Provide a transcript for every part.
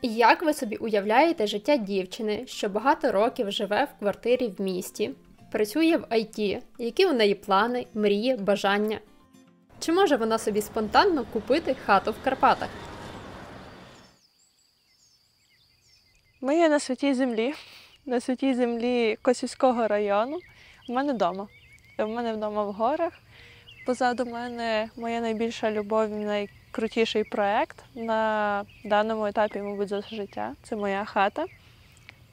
Як ви собі уявляєте життя дівчини, що багато років живе в квартирі в місті, працює в ІТ, які у неї плани, мрії, бажання? Чи може вона собі спонтанно купити хату в Карпатах? Ми є на святій землі Косівського району. У мене вдома. У мене вдома в горах. Позаду мене моя найбільша любов і найкрутіший проєкт на даному етапі, мабуть, за життя. Це моя хата.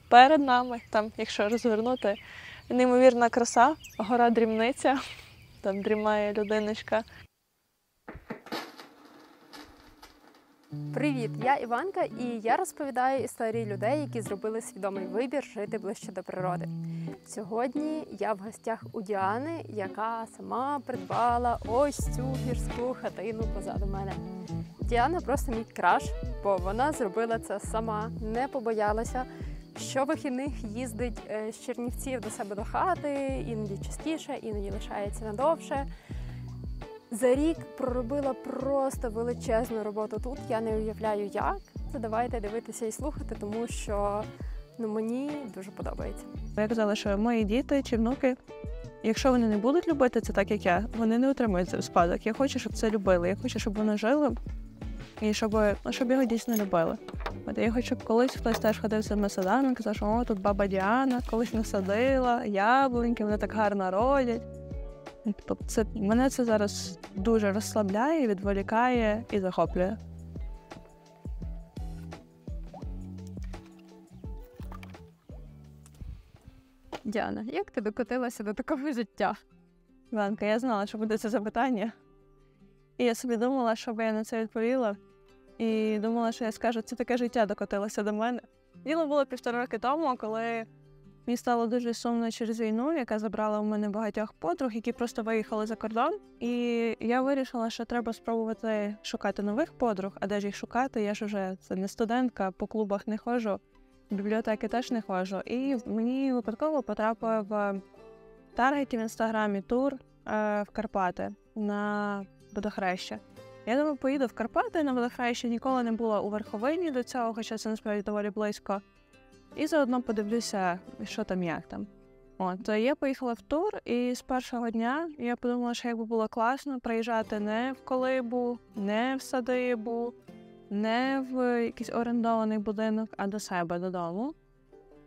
Перед нами, там, якщо розвернути, неймовірна краса, гора Дрімниця, там дрімає людиночка. Привіт, я Іванка, і я розповідаю історії людей, які зробили свідомий вибір жити ближче до природи. Сьогодні я в гостях у Діани, яка сама придбала ось цю гірську хатину позаду мене. Діана просто мій краш, бо вона зробила це сама, не побоялася. Щовихідних їздить з Чернівців до себе до хати, іноді частіше, іноді лишається надовше. За рік проробила просто величезну роботу тут, я не уявляю як. То давайте дивитися і слухати, тому що мені дуже подобається. Я казала, що мої діти чи внуки, якщо вони не будуть любити це так, як я, вони не отримують це в спадок. Я хочу, щоб це любили, я хочу, щоб вони жили і щоб його дійсно любили. От я хочу, щоб колись хтось теж ходив цими садами і казав, що о, тут баба Діана колись насадила, яблуньки, вони так гарно родять. Тобто мене це зараз дуже розслабляє, відволікає і захоплює. Діана, як ти докотилася до такого життя? Іванка, я знала, що буде це запитання. І я собі думала, що би я на це відповіла. І думала, що я скажу, це таке життя докотилося до мене. Діло було 1,5 роки тому, коли мені стало дуже сумно через війну, яка забрала у мене багатьох подруг, які просто виїхали за кордон. І я вирішила, що треба спробувати шукати нових подруг, а де ж їх шукати, я ж вже це не студентка, по клубах не ходжу, в бібліотеки теж не ходжу. І мені випадково потрапив в таргеті в інстаграмі тур в Карпати на Водохреща. Я думаю, поїду в Карпати на Водохреща, ніколи не була у Верховині до цього, хоча це насправді доволі близько. І заодно подивлюся, що там, як там. От, я поїхала в тур, і з першого дня я подумала, що якби було класно приїжджати не в колибу, не в садибу, не в якийсь орендований будинок, а до себе, додому.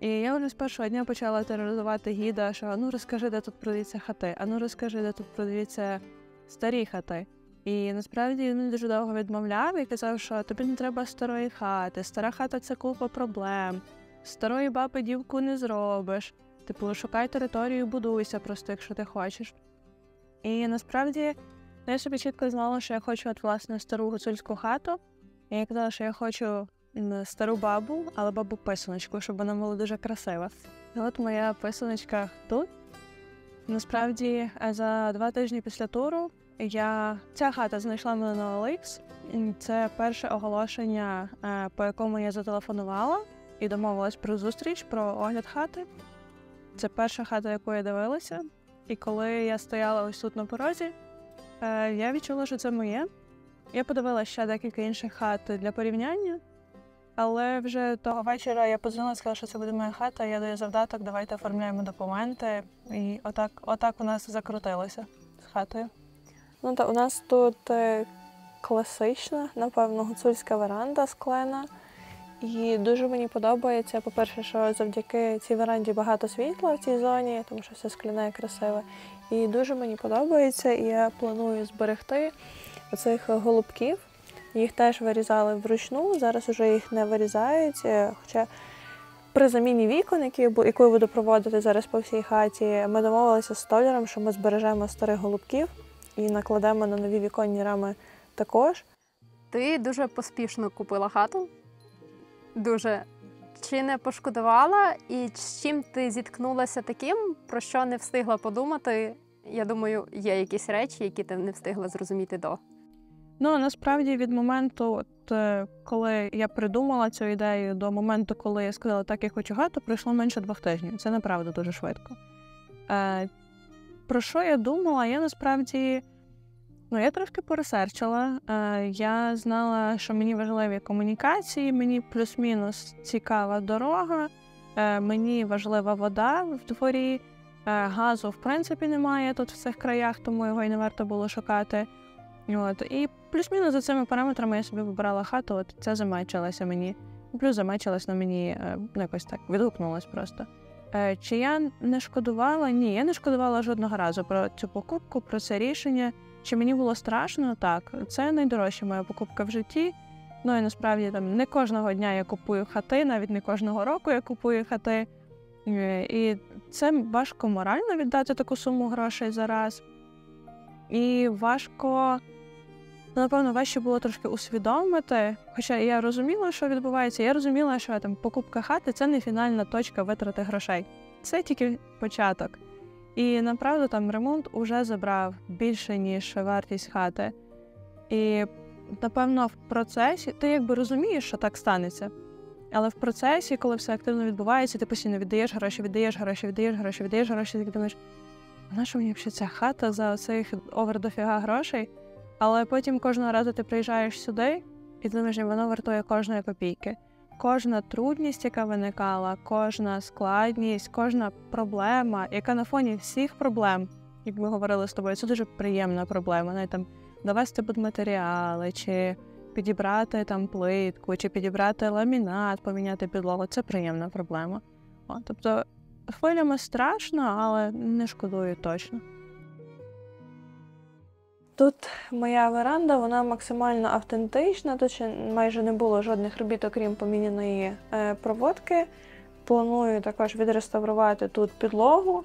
І я вже з першого дня почала тероризувати гіда, що ну розкажи, де тут продаються хати, а ну розкажи, де тут продаються старі хати. І насправді він дуже довго відмовляв і казав, що тобі не треба старої хати, стара хата – це купа проблем. Старої баби дівку не зробиш. Типу, шукай територію, будуйся просто, якщо ти хочеш. І насправді, я собі чітко знала, що я хочу, власне, стару гуцульську хату. І я казала, що я хочу стару бабу, але бабу-писаночку, щоб вона була дуже красива. І от моя писаночка тут. Насправді, за 2 тижні після туру ця хата знайшла мене на OLX. Це перше оголошення, по якому я зателефонувала і домовилась про зустріч, про огляд хати. Це перша хата, яку я дивилася. І коли я стояла ось тут на порозі, я відчула, що це моє. Я подивилася ще декілька інших хат для порівняння, але вже того вечора я подзвонила і сказала, що це буде моя хата, я даю завдаток, давайте оформляємо документи. І отак у нас закрутилося з хатою. Ну так, у нас тут класична, напевно, гуцульська веранда склена. І дуже мені подобається, по-перше, що завдяки цій веранді багато світла в цій зоні, тому що все скляне і красиве. І дуже мені подобається, і я планую зберегти оцих голубків. Їх теж вирізали вручну, зараз вже їх не вирізають, хоча при заміні вікон, яку я буду проводити зараз по всій хаті, ми домовилися з столяром, що ми збережемо старих голубків і накладемо на нові віконні рами також. Ти дуже поспішно купила хату. Дуже. Чи не пошкодувала? І з чим ти зіткнулася таким, про що не встигла подумати? Я думаю, є якісь речі, які ти не встигла зрозуміти до. Ну, насправді, від моменту, коли я придумала цю ідею, до моменту, коли я сказала, так, я хочу хату, пройшло менше 2 тижнів. Це, направду, дуже швидко. Про що я думала? Я, насправді, Ну, я трошки поресерчила. Я знала, що мені важливі комунікації, мені плюс-мінус цікава дорога, мені важлива вода в дворі, газу, в принципі, немає тут в цих краях, тому його і не варто було шукати. От. І плюс-мінус за цими параметрами я собі вибирала хату, от це замечилося мені. Плюс замечилось на мені, якось так, відгукнулось просто. Чи я не шкодувала? Ні, я не шкодувала жодного разу про цю покупку, про це рішення. Чи мені було страшно? Так. Це найдорожча моя покупка в житті. Ну і насправді там не кожного дня я купую хати, навіть не кожного року я купую хати. І це важко морально віддати таку суму грошей за раз. І важко, напевно, важче було трошки усвідомити. Хоча я розуміла, що відбувається. Я розуміла, що там покупка хати – це не фінальна точка витрати грошей. Це тільки початок. І, направду, там ремонт уже забрав більше, ніж вартість хати. І, напевно, в процесі, ти якби розумієш, що так станеться. Але в процесі, коли все активно відбувається, ти постійно віддаєш гроші, ти думаєш, нащо мені взагалі ця хата за цих овер-дофіга грошей? Але потім кожного разу ти приїжджаєш сюди, і ти думаєш, воно вартує кожної копійки. Кожна трудність, яка виникала, кожна складність, кожна проблема, яка на фоні всіх проблем, як ми говорили з тобою, це дуже приємна проблема. Навіть там довести будматеріали, чи підібрати там плитку, чи підібрати ламінат, поміняти підлогу. Це приємна проблема. Тобто хвилями страшно, але не шкодую точно. Тут моя веранда, вона максимально автентична, тут ще майже не було жодних робіт, окрім поміняної проводки. Планую також відреставрувати тут підлогу.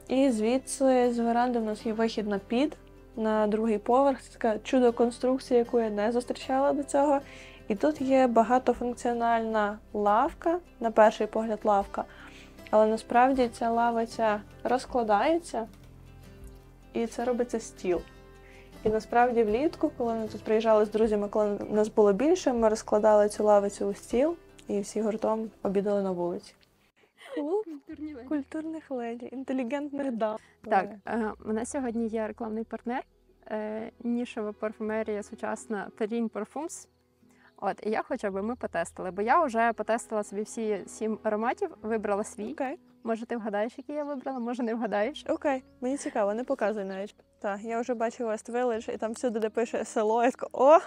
І звідси з веранди в нас є вихід на під, на другий поверх. Це така чудо-конструкція, яку я не зустрічала до цього. І тут є багатофункціональна лавка, на перший погляд лавка. Але насправді ця лавиця розкладається, і це робиться стіл. І насправді влітку, коли ми тут приїжджали з друзями, коли нас було більше, ми розкладали цю лавицю у стіл і всі гуртом обідали на вулиці. Клуб культурних леді, інтелігентних дам. Так, у нас сьогодні є рекламний партнер, нішова парфумерія сучасна Terrain Parfums. І я хочу, аби ми потестили, бо я вже потестила собі всі 7 ароматів, вибрала свій. Окей. Може, ти вгадаєш, який я вибрала, може, не вгадаєш. Окей, мені цікаво, не показуй навіть. Так, я вже бачила West Village, і там всюди, де пише село, я така, о,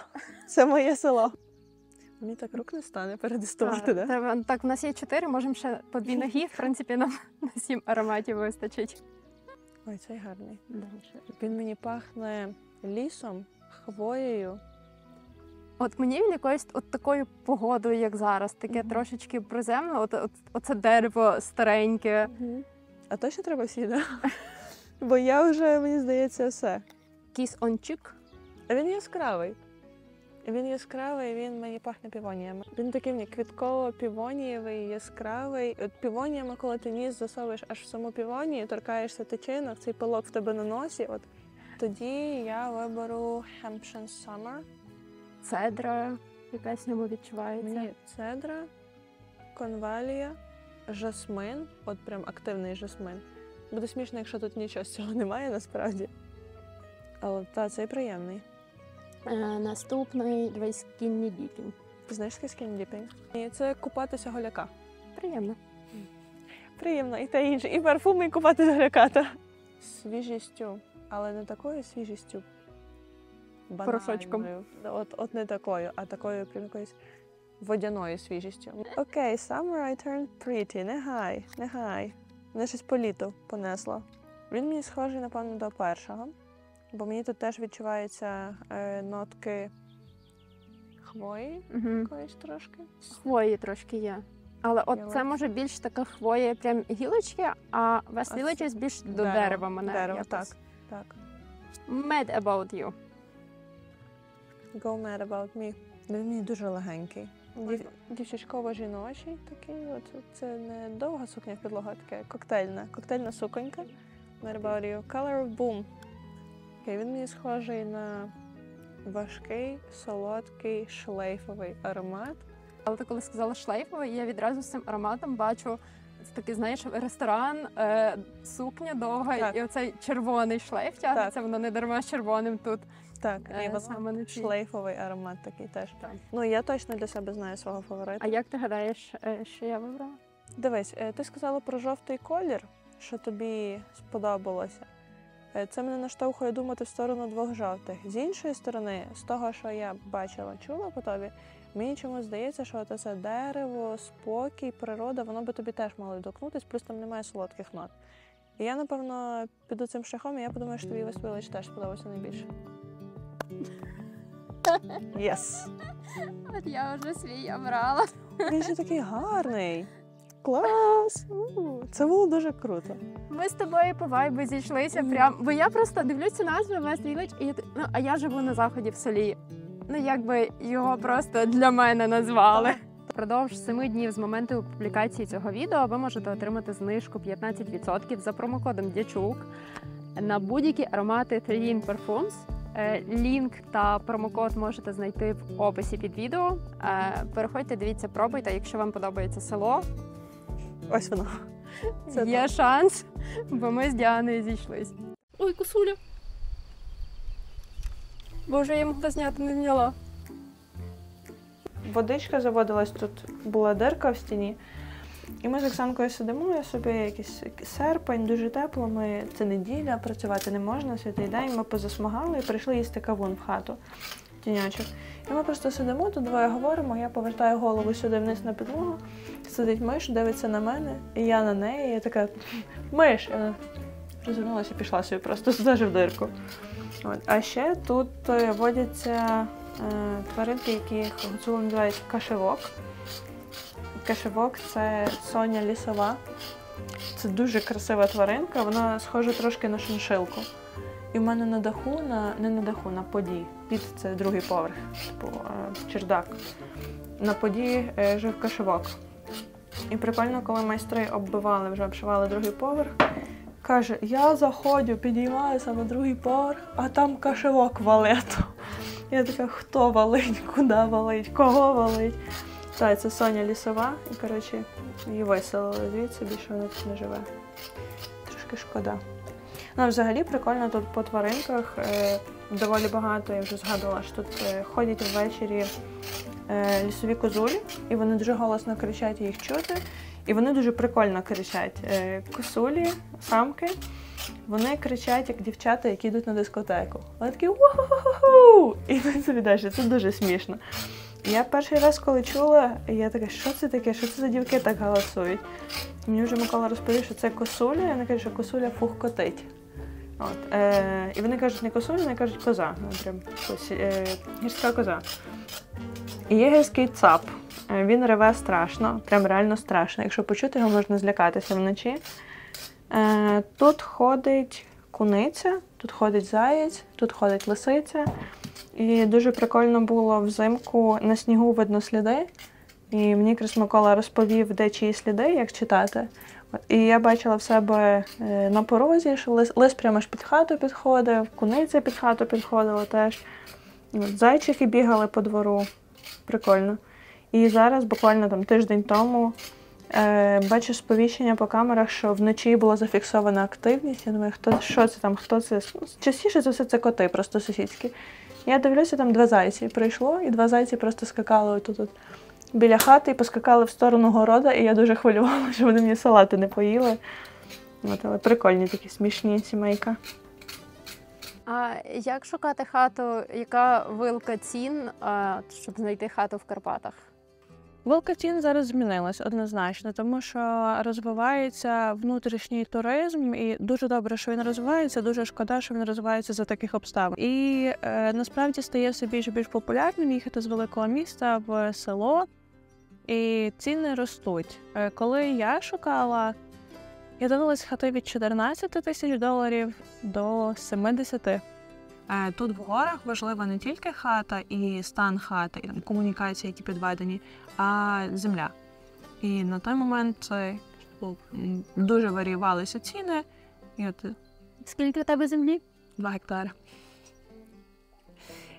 це моє село. Мені так рук не стане передистувати, да? Так, в нас є 4, можемо ще по 2 ноги, в принципі, нам на 7 ароматів вистачить. Ой, цей гарний. Він мені пахне лісом, хвоєю. От мені він якоюсь от такою погодою, як зараз, таке трошечки приземне, оце дерево стареньке. А точно треба всі, да? Бо я вже, мені здається, все. Kiss on Cheek. А він яскравий. Він мені пахне півоніями. Він такий мені квітково-півонієвий, яскравий. От півоніями, коли ти ніс засовуєш аж в саму півонію, торкаєшся тичинок, цей пилок в тебе на носі, от тоді я виберу Hampshire Summer. Цедра, якась в ньому відчувається. Мені цедра, конвалія, жасмин, от прям активний жасмин. Буде смішно, якщо тут нічого з цього немає насправді. Але цей приємний. Наступний Skinny Dipping. Ти знаєш, що таке Skinny Dipping? І це купатися голяка. Приємно. Приємно, і те інше. І парфуми, і купатися голяка. Та. Свіжістю, але не такою свіжістю. Порошочком. От не такою, а такою прям якоюсь водяною свіжістю. Окей, summer I turned pretty. Не гай. Мене щось по літу понесло. Він мені схожий, напевно, до першого. Бо мені тут теж відчуваються нотки хвої якоїсь трошки. Хвої трошки є. Але от це може більш така хвоя, прям гілочки, а West Village більш до дерева мене. Дерево, так. Mad About You. Go Mad About Me. Він мені дуже легенький. Дівчачково-жіночий такий. Це не довга сукня підлога, таке коктейльна суконька. Mad About You. Color of Boom. Окей, він мені схожий на важкий, солодкий, шлейфовий аромат. Але ти коли сказала шлейфовий, я відразу з цим ароматом бачу такий, знаєш, ресторан, сукня довга, і оцей червоний шлейф тягнеться, воно не дарма з червоним тут. Так, і воно саме на цій. шлейфовий аромат такий теж. Так. Ну, я точно для себе знаю свого фаворита. А як ти гадаєш, що я вибрала? Дивись, ти сказала про жовтий колір, що тобі сподобалося. Це мене наштовхує думати в сторону двох жовтих. З іншої сторони, з того, що я бачила, чула по тобі, мені чомусь здається, що це дерево, спокій, природа, воно би тобі теж мало відгукнутись, плюс там немає солодких нот. І я, напевно, піду цим шляхом, і я подумаю, що тобі West Village теж сподобався найбільше. Єс! От я вже свій обрала. Він ще такий гарний. Клас! Це було дуже круто. Ми з тобою по вайбу зійшлися прям, бо я просто дивлюся назву West Village, і а я живу на заході в селі. Ну, якби його просто для мене назвали. Впродовж 7 днів з моменту публікації цього відео ви можете отримати знижку 15% за промокодом Дячук на будь-які аромати 3in Parfums. Лінк та промокод можете знайти в описі під відео. Переходьте, дивіться, пробуйте, якщо вам подобається село. Ось воно. Це Є шанс, бо ми з Діаною зійшлись. Ой, косуля. Боже, я могла зняти, не зняла. Водичка заводилась, тут була дирка в стіні. І ми з Оксанкою сидимо, я собі якийсь серпень, дуже тепло, це неділя, працювати не можна, святий день, ми позасмагали і прийшли їсти кавун в хату, тіньочок. І ми просто сидимо, тут двоє говоримо, я повертаю голову сюди вниз на підлогу, сидить миш, дивиться на мене, і я на неї, і я така, миш! І вона розвернулася і пішла собі просто сюди в дирку. От. А ще тут водяться тваринки, які гуцули називають кашевок. Кашевок – це соня лісова. Це дуже красива тваринка, вона схожа трошки на шиншилку. І в мене на даху, на поді, під це другий поверх, типу чердак. На поді жив кашевок. І прикольно, коли майстри обшивали другий поверх, каже, я заходжу, підіймаюся на другий поверх, а там кашевок валить. Я така, хто валить, куди валить, кого валить? Так, це соня лісова, і, коротше, її виселили звідси, більше вона тут не живе. Трошки шкода. Ну, взагалі, прикольно тут по тваринках, доволі багато, я вже згадувала, що тут ходять ввечері лісові козулі, і вони дуже голосно кричать, їх чути. І вони дуже прикольно кричать. Косулі, самки, вони кричать, як дівчата, які йдуть на дискотеку. Вони такі «Ву-ху-ху-ху!» І йдуть собі далі. Це дуже смішно. Я перший раз, коли чула, я така, що це таке, що це за дівки так галасують? Мені вже Микола розповів, що це косуля, і вони кажуть, що косуля фухкотить. От. І вони кажуть не косуля, вони кажуть коза. Прям гірська коза. І є гірський цап. Він реве страшно, прям реально страшно. Якщо почути його, можна злякатися вночі. Тут ходить куниця, тут ходить заєць, тут ходить лисиця. І дуже прикольно було взимку, на снігу видно сліди. І мені якраз Микола розповів, де чиї сліди, як читати. І я бачила в себе на порозі, що лис прямо аж під хату підходив, куниця під хату підходила теж. Зайчики бігали по двору. Прикольно. І зараз, буквально там тиждень тому, бачу сповіщення по камерах, що вночі була зафіксована активність. Я думаю, що це там, хто це? Частіше за все це коти, просто сусідські. Я дивлюся, там 2 зайці прийшло, і 2 зайці просто скакали отут біля хати і поскакали в сторону города, і я дуже хвилювала, що вони мені салати не поїли. От, але прикольні такі смішні сімейка. А як шукати хату, яка вилка цін, щоб знайти хату в Карпатах? Вилка цін зараз змінилась однозначно, тому що розвивається внутрішній туризм, і дуже добре, що він розвивається, дуже шкода, що він розвивається за таких обставин. І насправді стає все більш і більш популярним їхати з великого міста в село, і ціни ростуть. Коли я шукала, я дивилась хати від $14 000 до 70. Тут в горах важлива не тільки хата і стан хати, і комунікації, які підведені, а земля. І на той момент дуже варіювалися ціни. І от... Скільки в тебе землі? 2 гектари.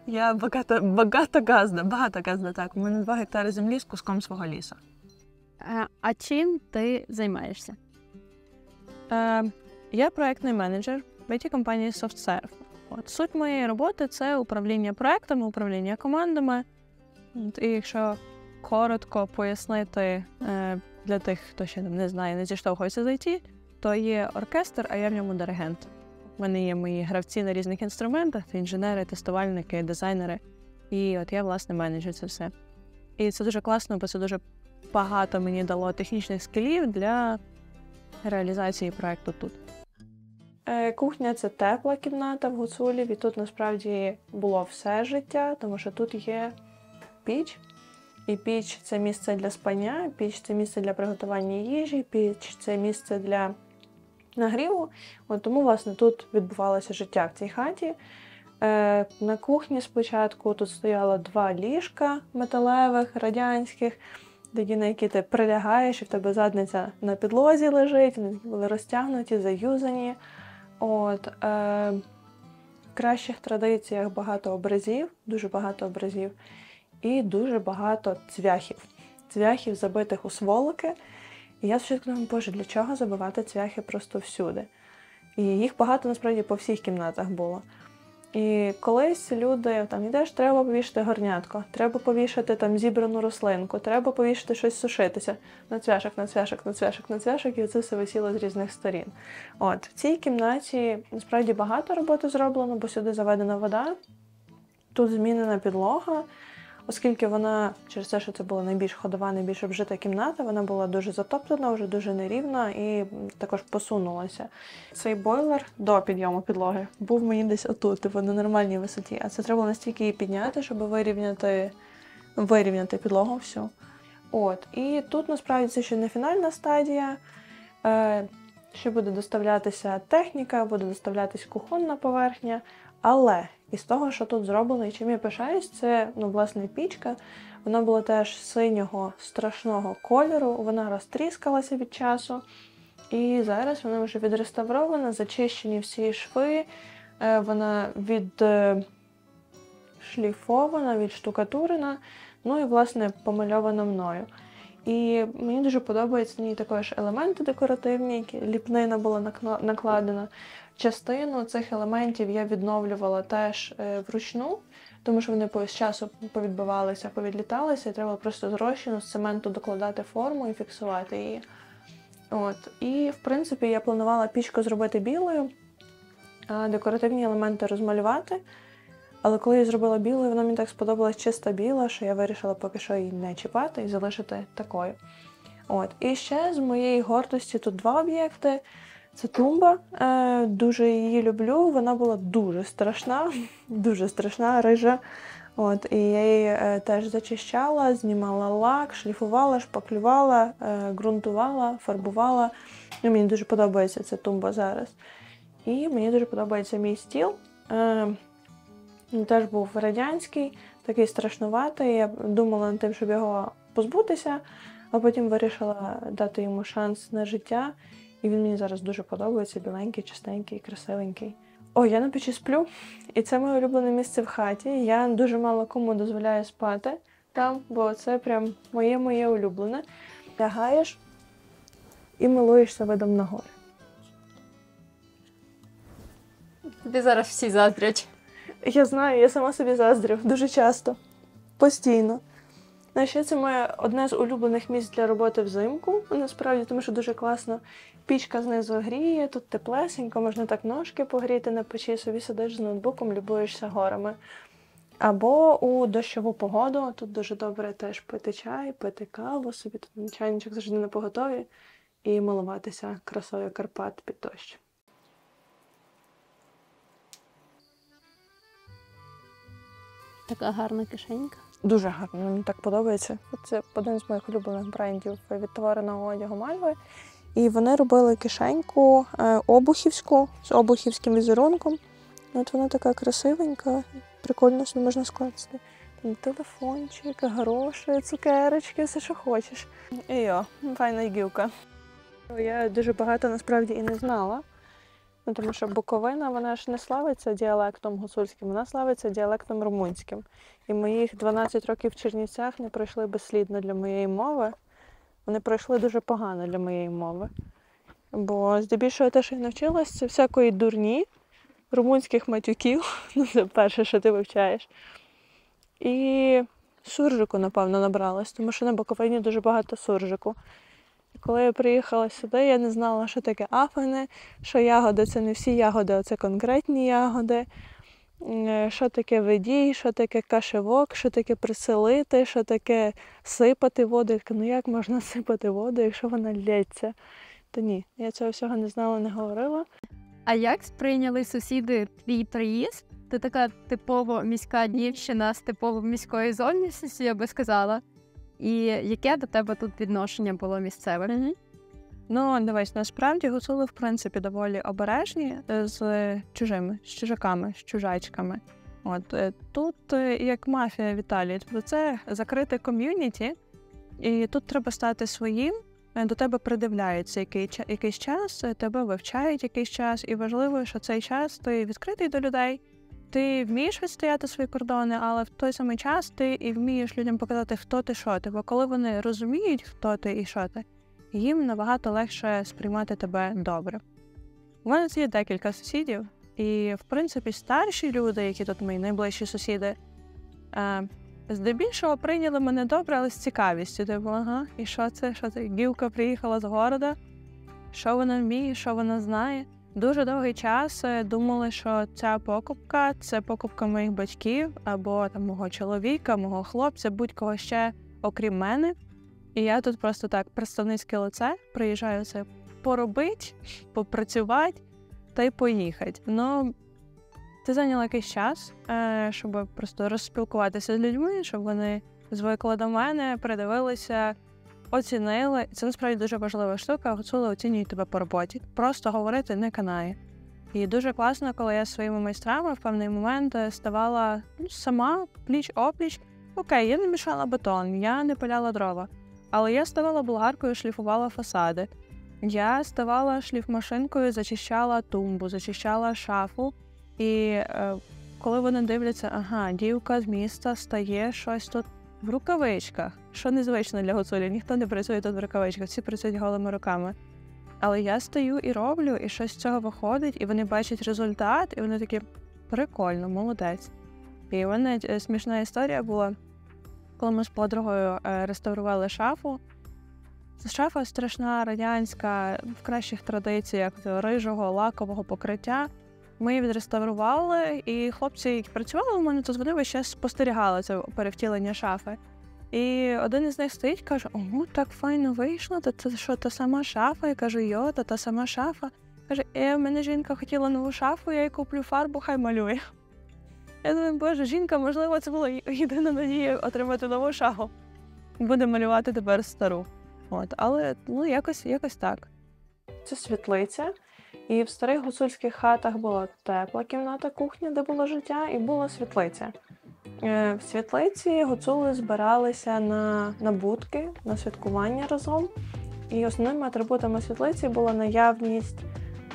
Я багатогазна, так. У мене 2 гектари землі з куском свого лісу. А чим ти займаєшся? Я проєктний менеджер в IT-компанії SoftServe. Суть моєї роботи – це управління проектами, управління командами. І якщо коротко пояснити для тих, хто ще не знає, не зіштовхується з IT, то є оркестр, а я в ньому диригент. У мене є мої гравці на різних інструментах, це інженери, тестувальники, дизайнери. І от я, власне, менеджу це все. І це дуже класно, бо це дуже багато мені дало технічних скілів для реалізації проєкту тут. Кухня – це тепла кімната в Гуцулів, і тут насправді було все життя, тому що тут є піч. І піч – це місце для спання, піч – це місце для приготування їжі, піч – це місце для нагріву. Тому, власне, тут відбувалося життя в цій хаті. На кухні спочатку тут стояло 2 ліжка металевих, радянських, такі, на які ти прилягаєш, і в тебе задниця на підлозі лежить, вони були розтягнуті, заюзані. В кращих традиціях багато образів, дуже багато образів, і дуже багато цвяхів. Цвяхів, забитих у сволоки. І я спочатку думаю, боже, для чого забивати цвяхи просто всюди? І їх багато, насправді, по всіх кімнатах було. І колись люди, йдеш, треба повішати горнятко, треба повішати зібрану рослинку, треба повішати щось сушитися. На цвяшок, на цвяшок, на цвяшок, на цвяшок, і це все висіло з різних сторін. В цій кімнаті, насправді, багато роботи зроблено, бо сюди заведена вода, тут змінена підлога. Оскільки вона, через те, що це була найбільш ходова, найбільш обжита кімната, вона була дуже затоптана, вже дуже нерівна і також посунулася. Цей бойлер до підйому підлоги був мені десь отут, на нормальній висоті. А це треба настільки її підняти, щоб вирівняти підлогу всю. І тут, насправді, це ще не фінальна стадія. Ще буде доставлятися техніка, буде доставлятися кухонна поверхня. Але із того, що тут зроблено і чим я пишаюсь, це, власне, пічка. Вона була теж синього страшного кольору, вона розтріскалася від часу. І зараз вона вже відреставрована, зачищені всі шви, вона відшліфована, відштукатурена, і, власне, помальована мною. І мені дуже подобаються в ній також елементи декоративні, які ліпнина була накладена. Частину цих елементів я відновлювала теж вручну, тому що вони з часу повідбивалися, повідліталися, і треба просто з розчину, з цементу докладати форму і фіксувати її. І, в принципі, я планувала пічку зробити білою, а декоративні елементи розмалювати. Але коли я зробила білою, вона мені так сподобалась чиста біла, що я вирішила поки що її не чіпати і залишити такою. І ще з моєї гордості тут 2 об'єкти. Це тумба, дуже її люблю, вона була дуже страшна, рижа. І я її теж зачищала, знімала лак, шліфувала, шпаклювала, ґрунтувала, фарбувала. Мені дуже подобається ця тумба зараз. І мені дуже подобається мій стіл. Він теж був радянський, такий страшнуватий. Я думала над тим, щоб його позбутися, а потім вирішила дати йому шанс на життя. І він мені зараз дуже подобається, біленький, чистенький, красивенький. Я на печі сплю, і це моє улюблене місце в хаті. Я дуже мало кому дозволяю спати там, бо це прям моє улюблене. Лягаєш і милуєшся видом на гори. Тобі зараз всі заздрять. Я знаю, я сама собі заздрю дуже часто, постійно. Ще це моє одне з улюблених місць для роботи взимку, насправді, тому що дуже класно. Пічка знизу гріє, тут теплесенько, можна так ножки погріти на печі, собі сидиш з ноутбуком, любуєшся горами. Або у дощову погоду, тут дуже добре теж пити чай, пити каву, собі тут чайничок завжди напоготові і милуватися красою Карпат під дощ. Така гарна кишенька. Дуже гарно, мені так подобається. Це один з моїх улюблених брендів відтвореного одягу Мальви. І вони робили кишеньку обухівську, з обухівським візерунком. Вона така красивенька, прикольно собі можна скласти. Там телефончик, гроші, цукерочки, все, що хочеш. І файна гілка. Я дуже багато насправді і не знала. Тому що Буковина, вона ж не славиться діалектом гуцульським, вона славиться діалектом румунським. І моїх 12 років в Чернівцях не пройшли безслідно для моєї мови. Вони пройшли дуже погано для моєї мови. Бо здебільшого те, що я навчилась, це всякої дурні. румунських матюків, це перше, що ти вивчаєш. І суржику, напевно, набралась, тому що на Буковині дуже багато суржику. І коли я приїхала сюди, я не знала, що таке афини, що ягоди – це не всі ягоди, а це конкретні ягоди. Що таке ведій, що таке кашевок, що таке приселити, що таке сипати воду. Ну як можна сипати воду, якщо вона лється? Та ні, я цього всього не знала, не говорила. А як сприйняли сусіди твій приїзд? Ти така типово міська дівчина з типово міської зовнішністю, я би сказала. І яке до тебе тут відношення було місцеве? Ну, дивись, насправді гуцули, в принципі, доволі обережні з чужими, з чужаками, з чужачками. Тут як мафія в Італії, тобто це закрите ком'юніті, і тут треба стати своїм, до тебе придивляються якийсь час, тебе вивчають якийсь час, і важливо, що цей час ти відкритий до людей, ти вмієш відстояти свої кордони, але в той самий час ти і вмієш людям показати, хто ти, що ти, бо коли вони розуміють, хто ти і що ти, їм набагато легше сприймати тебе добре. У мене є декілька сусідів, і, в принципі, старші люди, які тут мої найближчі сусіди, здебільшого прийняли мене добре, але з цікавістю. Типу, ага, і що це? Що це? Гілка приїхала з города? Що вона вміє? Що вона знає? Дуже довгий час думали, що ця покупка – це покупка моїх батьків, або там, мого чоловіка, мого хлопця, будь-кого ще, окрім мене. І я тут просто так, представницьке лице, приїжджаю це поробити, попрацювати та й поїхати. Ну, це зайняло якийсь час, щоб просто розспілкуватися з людьми, щоб вони звикли до мене, придивилися, оцінили. Це насправді дуже важлива штука, гуцули оцінюють тебе по роботі. Просто говорити не канає. І дуже класно, коли я зі своїми майстрами в певний момент ставала сама, пліч-опліч. Окей, я не мішала бетон, я не пиляла дрова. Але я ставала болгаркою, шліфувала фасади. Я ставала шліфмашинкою, зачищала тумбу, зачищала шафу. І коли вони дивляться, ага, дівка з міста стає щось тут в рукавичках. Що незвично для гуцулів, ніхто не працює тут в рукавичках, всі працюють голими руками. Але я стою і роблю, і щось з цього виходить, і вони бачать результат, і вони такі, прикольно, молодець. І в мене смішна історія була, коли ми з подругою реставрували шафу. Це шафа страшна, радянська, в кращих традиціях рижого, лакового покриття. Ми її відреставрували, і хлопці, які працювали у мене, тут вони весь час спостерігали це перевтілення шафи. І один із них стоїть, каже, ого, так файно вийшло, це що, та сама шафа? Я кажу, йо, та сама шафа. Каже, в мене жінка хотіла нову шафу, я їй куплю фарбу, хай малює. Я думаю, боже, жінка, можливо, це була єдина надія отримати нову шафу. Буде малювати тепер стару. Але, якось так. Це світлиця. І в старих гуцульських хатах була тепла кімната, кухня, де було життя, і була світлиця. В світлиці гуцули збиралися на будки, на святкування разом. І основними атрибутами світлиці була наявність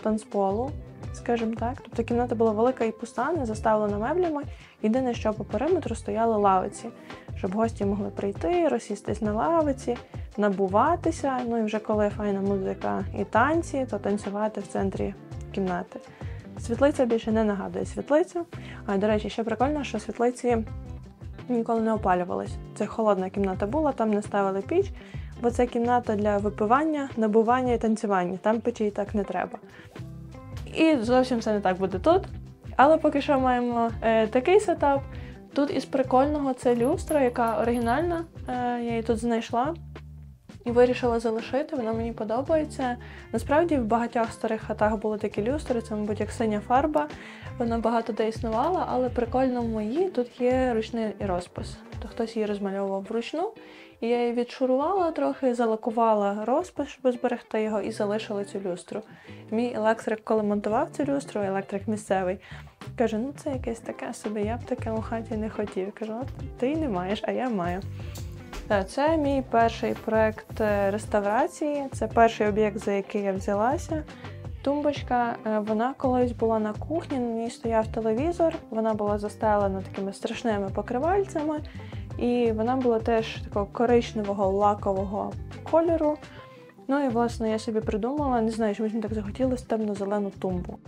танцполу, скажімо так. Тобто кімната була велика і пуста, не заставлена меблями. Єдине, що по периметру стояли лавиці, щоб гості могли прийти, розсістись на лавиці, набуватися. Ну і вже коли файна музика і танці, то танцювати в центрі кімнати. Світлиця більше не нагадує світлицю. А, до речі, ще прикольно, що світлиці ніколи не опалювались. Це холодна кімната була, там не ставили піч, бо це кімната для випивання, набування і танцювання. Там печі і так не треба. І зовсім все не так буде тут. Але поки що маємо такий сетап. Тут із прикольного це люстра, яка оригінальна. Я її тут знайшла і вирішила залишити, вона мені подобається. Насправді в багатьох старих хатах були такі люстри, це, мабуть, як синя фарба. Вона багато де існувала, але прикольно в моїй тут є ручний розпис. Тобто хтось її розмальовував вручну. І я її відшурувала трохи, залакувала розпис, щоб зберегти його, і залишила цю люстру. Мій електрик, коли монтував цю люстру, електрик місцевий, каже, ну це якесь таке собі, я б таке у хаті не хотів. Кажу, от ти не маєш, а я маю. Так, це мій перший проєкт реставрації, це перший об'єкт, за який я взялася. Тумбочка, вона колись була на кухні, на ній стояв телевізор, вона була застелена такими страшними покривальцями, і вона була теж такого коричневого лакового кольору. Ну і, власне, я собі придумала, не знаю, чомусь мені так захотілося темно-зелену тумбу.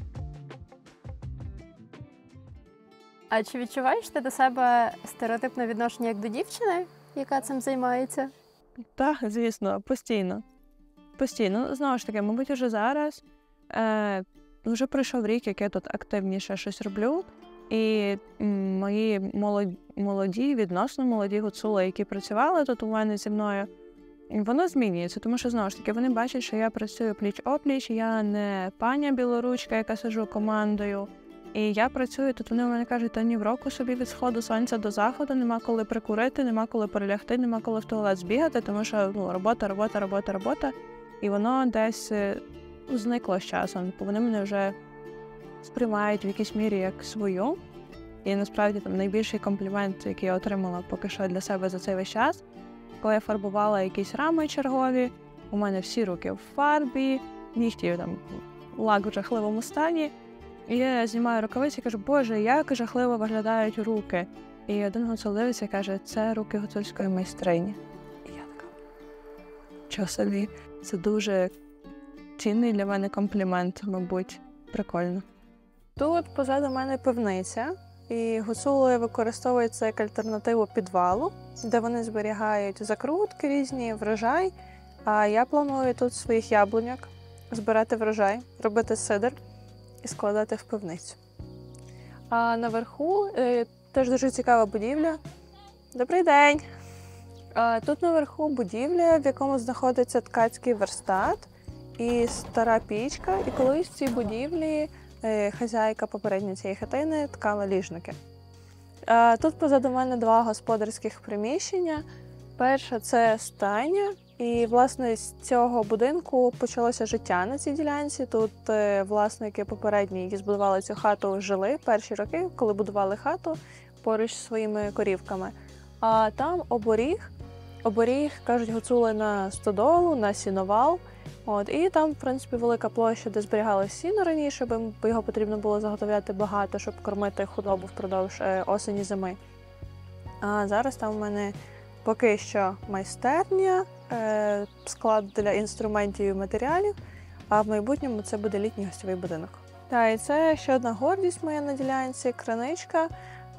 А чи відчуваєш ти до себе стереотипне відношення як до дівчини, яка цим займається? Так, звісно, постійно. Постійно. Знову ж таки, мабуть, уже зараз вже пройшов рік, як я тут активніше щось роблю. І мої молоді, відносно молоді гуцули, які працювали тут у мене зі мною, воно змінюється, тому що, знову ж таки, вони бачать, що я працюю пліч-опліч, я не паня білоручка, яка сиджу командою. І я працюю, тут вони в мене кажуть, та ні в року собі від сходу сонця до заходу, нема коли прикурити, нема коли перелягти, нема коли в туалет збігати, тому що робота. І воно десь зникло з часом, бо вони мене вже сприймають в якійсь мірі як свою. І насправді там найбільший комплімент, який я отримала поки що для себе за цей весь час, коли я фарбувала якісь рами чергові, у мене всі руки в фарбі, нігті там лак в жахливому стані. І я знімаю рукавиці і кажу, боже, як жахливо виглядають руки. І один гуцул дивиться і каже, це руки гуцульської майстрині. І я така, чого собі, це дуже цінний для мене комплімент, мабуть, прикольно. Тут позаду мене пивниця, і гуцули використовують це як альтернативу підвалу, де вони зберігають закрутки різні, врожай. А я планую тут своїх яблуньок збирати врожай, робити сидр і складати в пивницю. А наверху теж дуже цікава будівля. Добрий день! Тут наверху будівля, в якому знаходиться ткацький верстат і стара пічка. І колись в цій будівлі хазяйка попередньої цієї хатини ткала ліжники. Тут позаду мене два господарських приміщення. Перше – це стайня. І, власне, з цього будинку почалося життя на цій ділянці. Тут власники попередні, які збудували цю хату, жили перші роки, коли будували хату поруч зі своїми корівками. А там оборіг. Оборіг, кажуть, гуцули на стодолу, на сіновал. І там, в принципі, велика площа, де зберігали сіно раніше, бо його потрібно було заготовляти багато, щоб кормити худобу впродовж осені-зими. А зараз там у мене поки що майстерня, склад для інструментів і матеріалів, а в майбутньому це буде літній гостьовий будинок. І це ще одна гордість моя на ділянці – криниця.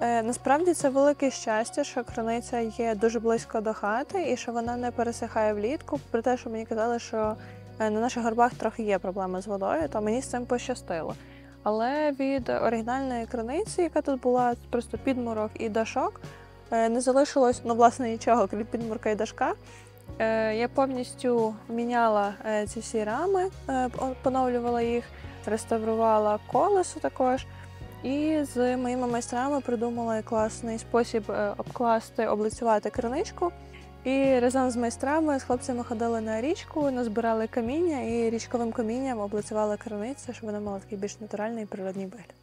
Насправді це велике щастя, що криниця є дуже близько до хати і що вона не пересихає влітку. При те, що мені казали, що на наших горбах трохи є проблеми з водою, то мені з цим пощастило. Але від оригінальної криниці, яка тут була, просто підмурок і дашок, не залишилось, власне, нічого, крім підмурка і дашка. Я повністю міняла ці всі рами, поновлювала їх, реставрувала колесо також. І з моїми майстрами придумала класний спосіб обкласти, облицювати криничку. І разом з майстрами, з хлопцями ходили на річку, назбирали каміння і річковим камінням облицювали криницю, щоб вона мала такий більш натуральний і природний вигляд.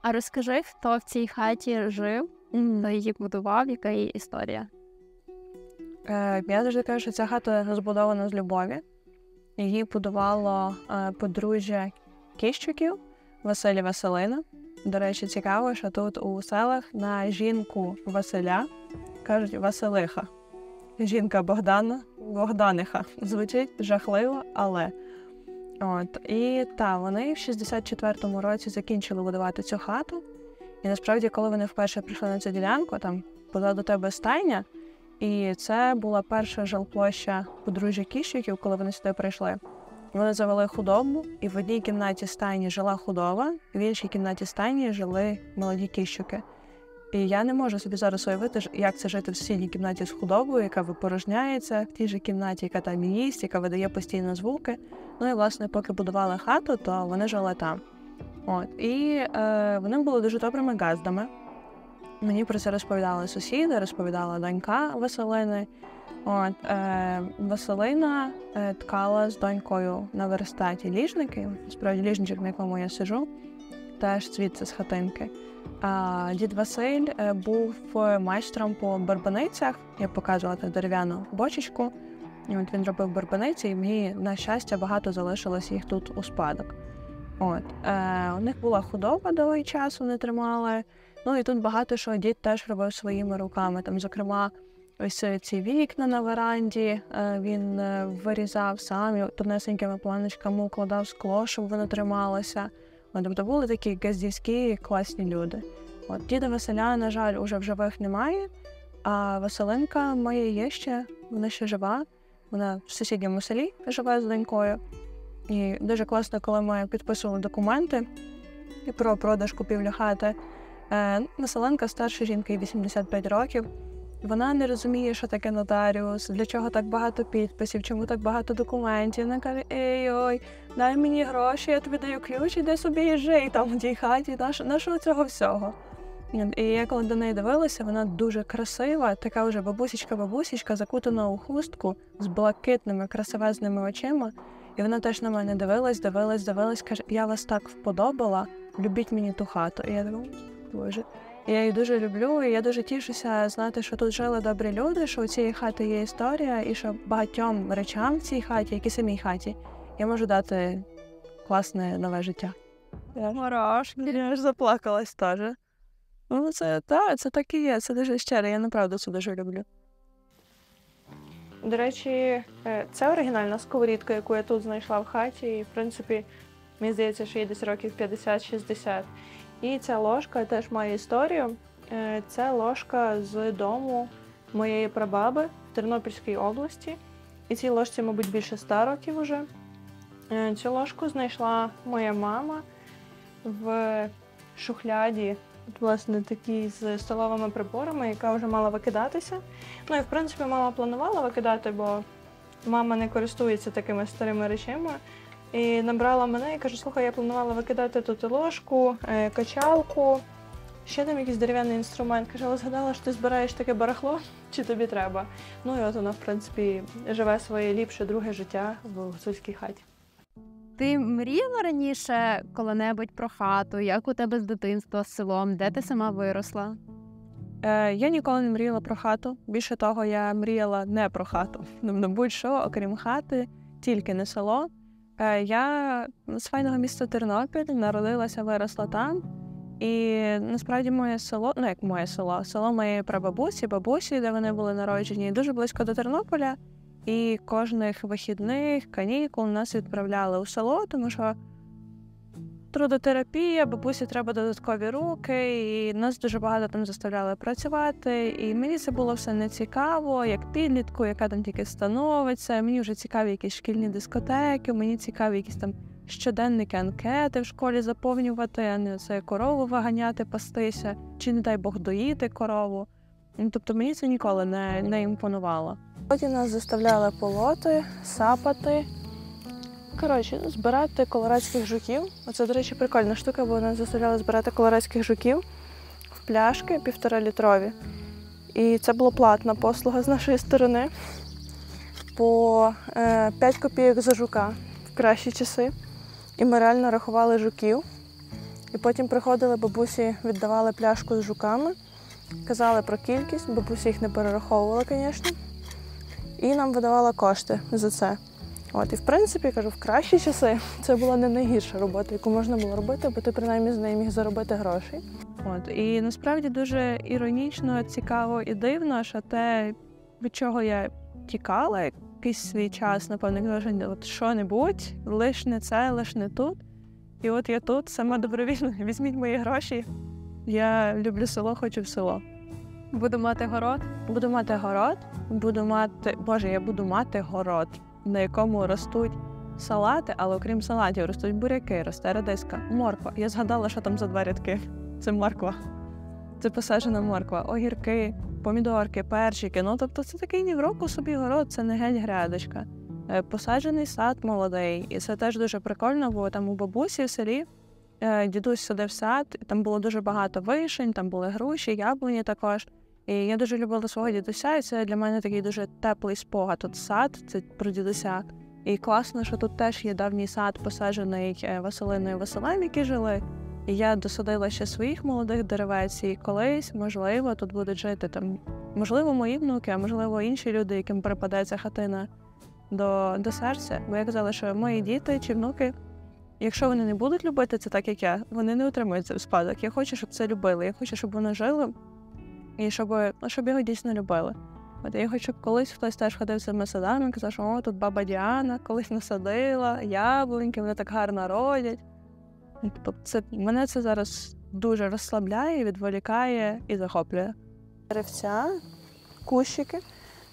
А розкажи, хто в цій хаті жив, хто її будував, яка її історія? Я завжди кажу, що ця хата збудована з любові. Її будувало подружжя Кищуків, Василь і Василина. До речі, цікаво, що тут у селах на жінку Василя кажуть Василиха. Жінка Богданиха. Звучить жахливо, але. І вони в 64-му році закінчили будувати цю хату. І насправді, коли вони вперше прийшли на цю ділянку, там позаду тебе стайня, і це була перша жилплоща подружжя Кищуків, коли вони сюди прийшли. Вони завели худобу, і в одній кімнаті стайні жила худоба, в іншій кімнаті стайні жили молоді Кищуки. І я не можу собі зараз уявити, як це жити в сусідній кімнаті з худобою, яка випорожняється, в тій же кімнаті, яка там їсть, яка видає постійно звуки. І, власне, поки будували хату, то вони жили там. І вони були дуже добрими газдами. Мені про це розповідали сусіди, розповідала донька Василини. Василина ткала з донькою на верстаті ліжники. Справді ліжничок, на якому я сиджу, теж звідси з хатинки. А дід Василь був майстром по барбаницях. Я показувала так дерев'яну бочечку. Він робив барбаниці, і мені, на щастя, багато залишилось їх тут у спадок. У них була худоба довгий час, вони тримали. І тут багато що дід теж робив своїми руками. Там, зокрема, ось ці вікна на веранді він вирізав сам, тонесенькими планочками укладав скло, щоб воно трималося. Тобто були такі газдівські, класні люди. Діда Василя, на жаль, уже в живих немає, а Василинка моя є ще, вона ще жива. Вона в сусідньому селі живе з донькою. І дуже класно, коли ми підписували документи про продаж купівлю хати. Василенка старша жінка, їй 85 років. Вона не розуміє, що таке нотаріус, для чого так багато підписів, чому так багато документів. Вона каже: ой, дай мені гроші, я тобі даю ключ, іди собі і жий там в тій хаті, нашого цього всього. І я коли до неї дивилася, вона дуже красива, така вже бабусечка, закутана у хустку, з блакитними, красивезними очима. І вона теж на мене дивилась, каже: я вас так вподобала, любіть мені ту хату. І я думаю: Боже. Я її дуже люблю, і я дуже тішуся знати, що тут жили добрі люди, що у цієї хати є історія, і що багатьом речам в цій хаті, як і самій хаті, я можу дати класне нове життя. Мурашки, я аж заплакалась теж. Ну, це так і є, це дуже щиро, я направду це дуже люблю. До речі, це оригінальна сковорідка, яку я тут знайшла в хаті, і, в принципі, мені здається, що їй десь років 50-60. І ця ложка теж має історію. Це ложка з дому моєї прабаби в Тернопільській області. І цій ложці, мабуть, більше 100 років уже. Цю ложку знайшла моя мама в шухляді, власне, такій з столовими приборами, яка вже мала викидатися. Ну і, в принципі, мама планувала викидати, бо мама не користується такими старими речами. І набрала мене і каже: слухай, я планувала викидати тут ложку, качалку, ще там якийсь дерев'яний інструмент. Каже: але згадала, що ти збираєш таке барахло, чи тобі треба? Ну і от вона, в принципі, живе своє ліпше друге життя в гуцульській хаті. Ти мріяла раніше коли-небудь про хату? Як у тебе з дитинства, з селом? Де ти сама виросла? Я ніколи не мріяла про хату. Більше того, я мріяла не про хату. Будь-що, окрім хати, тільки не село. Я з файного міста Тернопіль, народилася, виросла там. І насправді моє село, як моє село моєї прабабусі, бабусі, де вони були народжені, дуже близько до Тернополя. І кожних вихідних, канікул нас відправляли у село, тому що трудотерапія, бабусі треба додаткові руки, і нас дуже багато там заставляли працювати. І мені це було все нецікаво, як підлітку, яка там тільки становиться. Мені вже цікаві якісь шкільні дискотеки, мені цікаві якісь там щоденники, анкети в школі заповнювати, а не це корову виганяти, пастися, чи, не дай Бог, доїти корову. Тобто мені це ніколи не імпонувало. Потім нас заставляли полоти, сапати, збирати колорадських жуків. Оце, до речі, прикольна штука, бо нас заставляли збирати колорадських жуків в пляшки 1,5-літрові. І це була платна послуга з нашої сторони. По 5 копійок за жука в кращі часи. І ми реально рахували жуків. І потім приходили бабусі, віддавали пляшку з жуками, казали про кількість, бабусі їх не перераховувала, звісно. І нам видавала кошти за це. І, в принципі, в кращі часи це була не найгірша робота, яку можна було робити, бо ти, принаймні, з неї міг заробити гроші. І насправді дуже іронічно, цікаво і дивно, що те, від чого я тікала якийсь свій час, напевно, що-небудь, лиш не це, лиш не тут. І от я тут, сама добровільно, візьміть мої гроші. Я люблю село, хочу в село. Буду мати город? Буду мати город, я буду мати город, на якому ростуть салати, але окрім салатів ростуть буряки, росте редиска, морква. Я згадала, що там за 2 рядки. Це морква. Це посаджена морква, огірки, помідорки, перчики. Тобто це такий ні в року собі город, це не геть грядочка. Посаджений сад молодий. І це теж дуже прикольно, бо там у бабусі в селі дідусь садив сад, там було дуже багато вишень, там були груші, яблуні також. І я дуже любила свого дідуся, і це для мене такий дуже теплий спогад. Тут сад, це про дідуся. І класно, що тут теж є давній сад, посаджений Василиною і Василем, які жили. І я досадила ще своїх молодих деревець, і колись, можливо, тут будуть жити можливо, мої внуки, а можливо, інші люди, яким припадає ця хатина до серця. Бо я казала, що мої діти чи внуки, якщо вони не будуть любити це так, як я, вони не отримують це в спадок. Я хочу, щоб це любили, я хочу, щоб вони жили, і щоб його дійсно любили. Я хочу, щоб колись хтось теж ходив цими садами і казав, що тут баба Діана колись насадила яблуньки, вони так гарно родять. Мене це зараз дуже розслабляє, відволікає і захоплює. Деревця, кущики.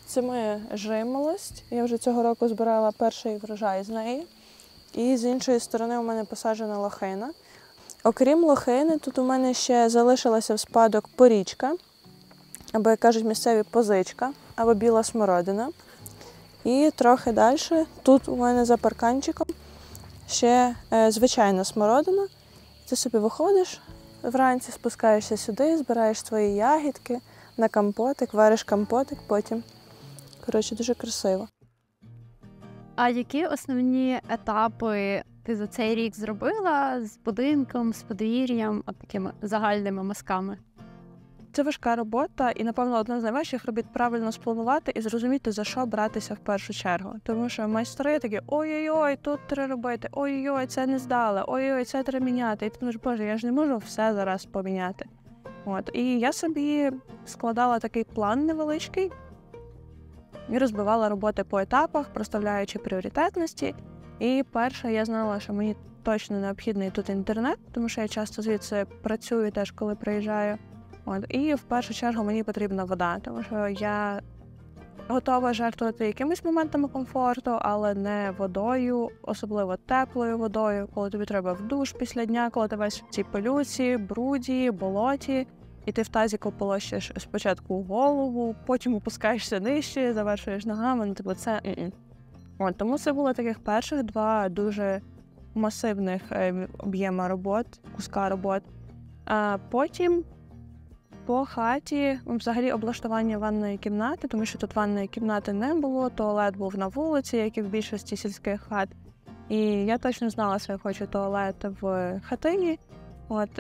Це моя жимолость. Я вже цього року збирала перший врожай з неї. І з іншої сторони у мене посаджена лохина. Окрім лохини, тут у мене ще залишилася в спадок порічка, або, як кажуть місцеві, позичка, або біла смородина. І трохи далі, тут у мене за парканчиком, ще звичайна смородина. Ти собі виходиш, вранці спускаєшся сюди, збираєш свої ягідки на компотик, вариш компотик потім. Коротше, дуже красиво. А які основні етапи ти за цей рік зробила з будинком, з подвір'ям, от такими загальними мазками? Це важка робота і, напевно, одна з найважчих робіт правильно спланувати і зрозуміти, за що братися в першу чергу. Тому що майстри такі: ой-ой-ой, тут треба робити, ой-ой-ой, це не здали, ой-ой, це треба міняти. І ти думаєш, боже, я ж не можу все зараз поміняти. І я собі складала такий план невеличкий і розбивала роботи по етапах, проставляючи пріоритетності. І перше, я знала, що мені точно необхідний тут інтернет, тому що я часто звідси працюю теж, коли приїжджаю. І в першу чергу мені потрібна вода, тому що я готова жертвувати якимись моментами комфорту, але не водою, особливо теплою водою, коли тобі треба в душ після дня, коли ти весь в цій пилюці, бруді, болоті, і ти в тазіку полощиш спочатку голову, потім опускаєшся нижче, завершуєш ногами, це... Тому це було таких перших два дуже масивних об'єма робот, куска робот. А потім по хаті, взагалі, облаштування ванної кімнати, тому що тут ванної кімнати не було, туалет був на вулиці, як і в більшості сільських хат. І я точно знала, що я хочу туалет в хатині.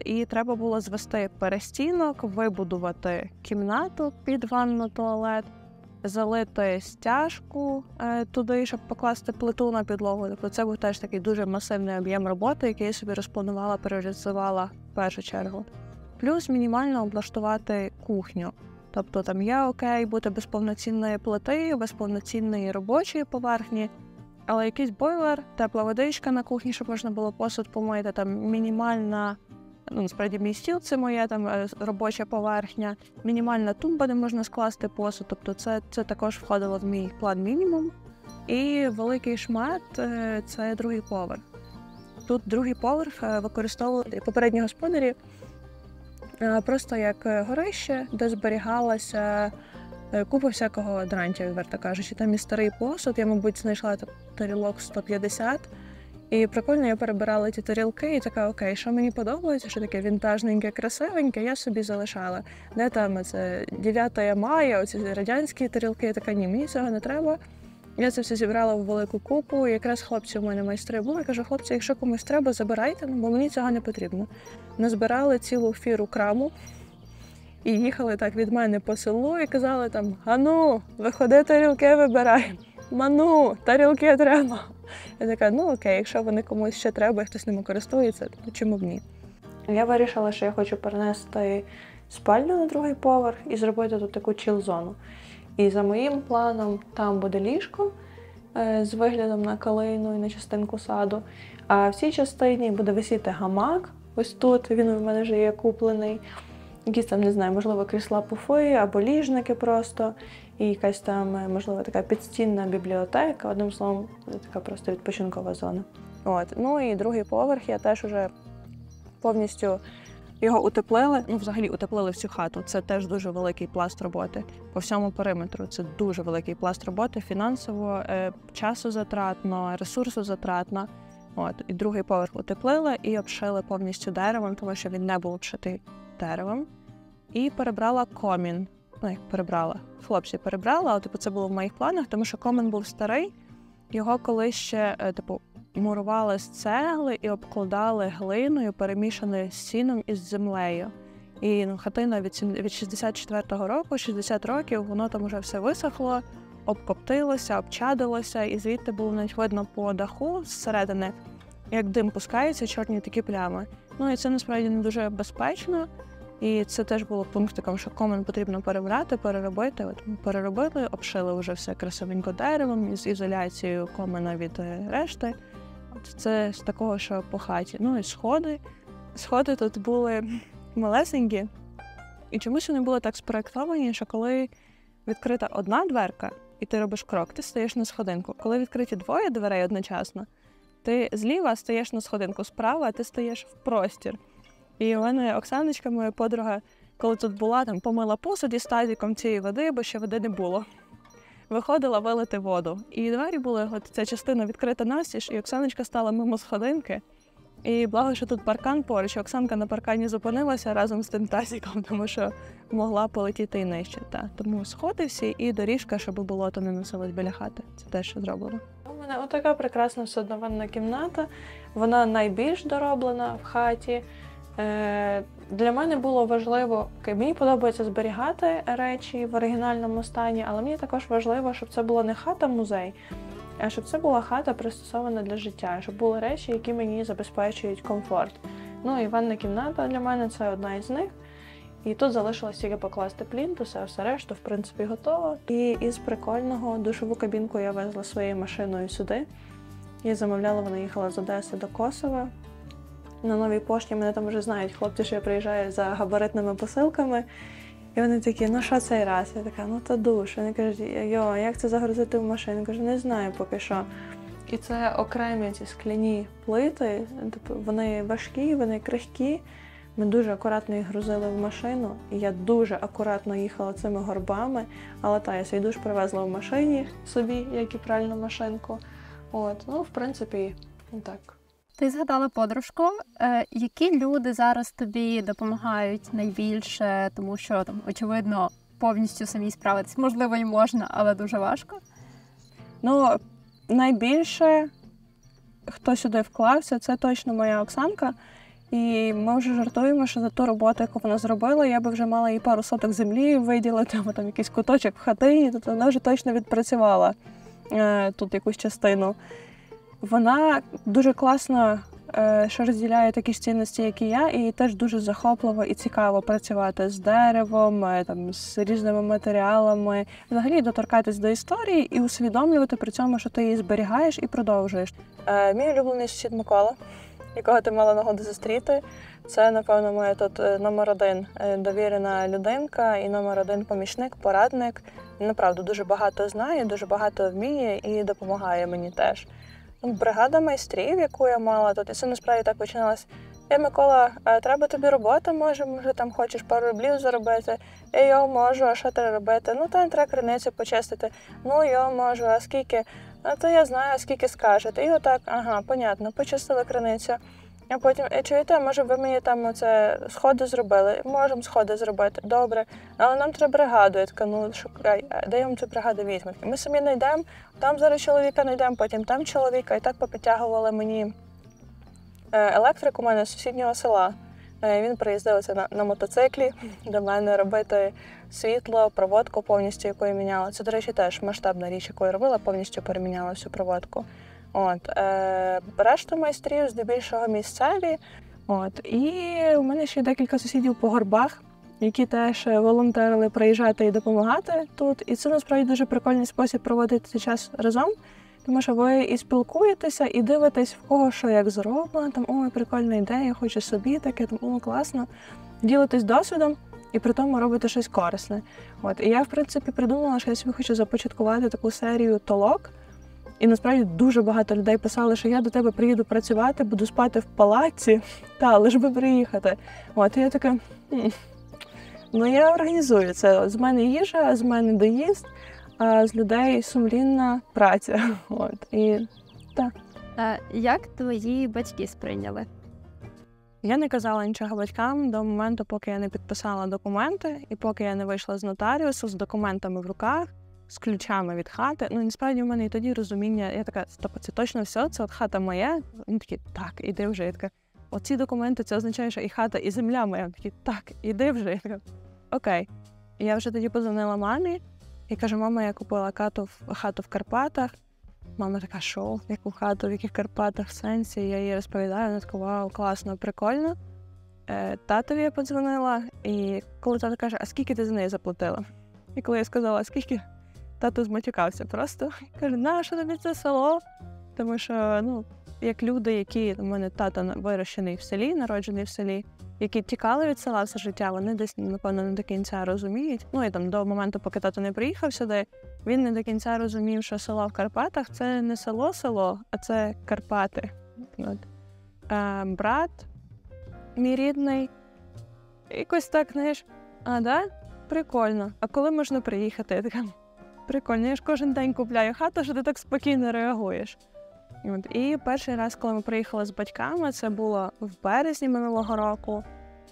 І треба було звести перестінок, вибудувати кімнату під ванну-туалет, залити стяжку туди, щоб покласти плиту на підлогу. Тобто це був теж такий дуже масивний об'єм роботи, який я собі розпланувала, пріоритизувала в першу чергу. Плюс мінімально облаштувати кухню. Тобто там я окей бути без повноцінної плити, без повноцінної робочої поверхні, але якийсь бойлер, тепла водичка на кухні, щоб можна було посуд помити, там мінімальна, насправді мій стіл це моя там робоча поверхня, мінімальна тумба, де можна скласти посуд, тобто це також входило в мій план мінімум. І великий шмат – це другий поверх. Тут другий поверх використовували попередні господарі просто як горище, де зберігалася купа всякого дрантя, відверто кажучи. Там і старий посуд, я, мабуть, знайшла тарілок 150. І прикольно, я перебирала ті тарілки і така, окей, що мені подобається, що таке вінтажненьке, красивеньке, я собі залишала. Де там це 9 мая, оці радянські тарілки, я така, ні, мені цього не треба. Я це все зібрала в велику купу, і якраз хлопці у мене майстри були. Я кажу, хлопці, якщо комусь треба, забирайте, бо мені цього не потрібно. Назбирали цілу фіру краму і їхали так від мене по селу і казали там: ану, виходи, тарілки вибирай, ману, тарілки треба. Я така, окей, якщо вони комусь ще треба і хтось ними користується, то чому б ні? Я вирішила, що я хочу перенести спальню на другий поверх і зробити тут таку чіл-зону. І за моїм планом там буде ліжко з виглядом на калину і на частинку саду, а в цій частині буде висіти гамак. Ось тут він у мене вже є куплений. Якісь там, не знаю, можливо, крісла пуфи або ліжники просто. І якась там, можливо, така підстінна бібліотека. Одним словом, така просто відпочинкова зона. І другий поверх я теж уже повністю його утеплили. Взагалі утеплили всю хату. Це теж дуже великий пласт роботи. По всьому периметру це дуже великий пласт роботи. Фінансово, часозатратно, ресурсозатратно. І другий поверх утеплили і обшили повністю деревом, тому що він не був обшитий деревом. І перебрала комін. Хлопці перебрали, але це було в моїх планах, тому що комін був старий. Його колись ще, мурували з цегли і обкладали глиною, перемішаною з сіном і з землею. І хатина від 64-го року, 60 років, воно там вже все висохло, обкоптилося, обчадилося, і звідти було навіть видно по даху зсередини, як дим пускається, чорні такі плями. І це насправді не дуже безпечно. І це теж було пунктиком, що комін потрібно перебрати, переробити. Переробили, обшили вже все красивенько деревом, з ізоляцією комина від решти. Це з такого, що по хаті. Ну і сходи. Сходи тут були малесенькі. І чомусь вони були так спроєктовані, що коли відкрита одна дверка, і ти робиш крок, ти стаєш на сходинку. Коли відкриті двоє дверей одночасно, ти зліва стаєш на сходинку, справа, а ти стаєш в простір. І у мене Оксаночка, моя подруга, коли тут була, там помила посуд із тазиком цієї води, бо ще води не було. Виходила вилити воду. І двері були, от ця частина відкрита настіж, і Оксаночка стала мимо сходинки. І благо, що тут паркан поруч, Оксанка на паркані зупинилася разом з тим тазиком, тому що могла полетіти і нижче. Тому сходи всі і доріжка, щоб болото не носилось біля хати. Це те, що зроблено. У мене отака прекрасна всеодновенна кімната. Вона найбільш дороблена в хаті. Для мене було важливо, мені подобається зберігати речі в оригінальному стані, але мені також важливо, щоб це була не хата-музей, а щоб це була хата пристосована для життя, щоб були речі, які мені забезпечують комфорт. Ну і ванна кімната для мене – це одна із них. І тут залишилось тільки покласти плінтус, а все решту, в принципі, готово. І із прикольного душову кабінку я везла своєю машиною сюди. Я замовляла, вона їхала з Одеси до Косова. На Новій пошті мене там вже знають хлопці, що я приїжджаю за габаритними посилками. І вони такі, ну що цей раз? Я така, ну то душ. Вони кажуть, йо, як це загрузити в машину? Я кажу, не знаю поки що. І це окремі ці скляні плити, вони важкі, вони крихкі. Ми дуже акуратно їх грузили в машину, і я дуже акуратно їхала цими горбами. Але я свій душ привезла в машині собі, як і пральну машинку. В принципі, так. Ти згадала подружку. Які люди зараз тобі допомагають найбільше, тому що, очевидно, повністю самі справитись, можливо, і можна, але дуже важко? Найбільше, хто сюди вклався, це точно моя Оксанка. І ми вже жартуємо, що за ту роботу, яку вона зробила, я би вже мала їй пару соток землі виділити, або там якийсь куточок в хатині, то вона вже точно відпрацювала тут якусь частину. Вона дуже класно, що розділяє такі ж цінності, як і я, і теж дуже захопливо і цікаво працювати з деревом, з різними матеріалами, взагалі доторкатись до історії і усвідомлювати при цьому, що ти її зберігаєш і продовжуєш. Мій улюблений сусід Микола, якого ти мала нагоду зустріти, це, напевно, моя тут номер один довірена людинка і номер один помічник, порадник. Направду, дуже багато знає, дуже багато вміє і допомагає мені теж. Бригада майстрів, яку я мала тут, і це насправді так починалось. Микола, треба тобі робота, може там хочеш пару рублів заробити? Я можу, а що треба робити? Там треба криницю почистити. Я можу, а скільки? То я знаю, скільки скажете. І отак, понятно, почистили криницю. А потім, чуєте, може ви мені там сходи зробили? Можемо сходи зробити, добре. Але нам треба бригаду. Я така, шукай, де я вам цю бригаду візьму? Ми самі знайдемо, там зараз чоловіка знайдемо, потім там чоловіка. І так попитягували мені електрик у мене з сусіднього села. Він приїздив на мотоциклі до мене робити світло, проводку повністю, яку я міняла. Це, до речі, теж масштабна річ, яку я робила, повністю переміняла всю проводку. Решту майстрів здебільшого місцеві. І у мене ще декілька сусідів по горбах, які теж волонтерили приїжджати і допомагати тут. І це насправді дуже прикольний спосіб проводити цей час разом, тому що ви і спілкуєтеся, і дивитесь, в кого що як зроблено, ой, прикольна ідея, хочу собі таке, класно. Ділитесь досвідом і при тому робите щось корисне. І я, в принципі, придумала, що я собі хочу започаткувати таку серію толок. І насправді дуже багато людей писали, що я до тебе приїду працювати, буду спати в палаці, лиш би приїхати. І я така, я організую це. З мене їжа, з мене доїзд, а з людей сумлінна праця. І так. Як твої батьки сприйняли? Я не казала нічого батькам до моменту, поки я не підписала документи, і поки я не вийшла з нотаріусу з документами в руках, з ключами від хати. Насправді в мене і тоді розуміння, я така, стоп, це точно все, це хата моя? Вони такі, так, іди вже. Я така, оці документи, це означає, що і хата, і земля моя. Вони такі, так, іди вже. Я така, окей. І я вже тоді подзвонила мамі і кажу, мама, я купила хату в Карпатах. Мама така, що? Яку хату, в яких Карпатах, в сенсі? Я їй розповідаю, вона така, вау, класно, прикольно. Татові я подзвонила, і коли тато каже, а скільки ти за неї заплатила? І коли я сказала, а скільки? Тато зматюкався просто. Каже, нащо тобі це село? Тому що, як люди, які, у мене тато вирощений в селі, народжений в селі, які тікали від села все життя, вони десь, напевно, не до кінця розуміють. Ну, і там до моменту, поки тато не приїхав сюди, він не до кінця розумів, що село в Карпатах – це не село-село, а це Карпати. От. Брат мій рідний, якось так, знаєш, да? Прикольно. А коли можна приїхати? Я така, прикольно, я ж кожен день купляю хату, що ти так спокійно реагуєш. От. І перший раз, коли ми приїхали з батьками, це було в березні минулого року.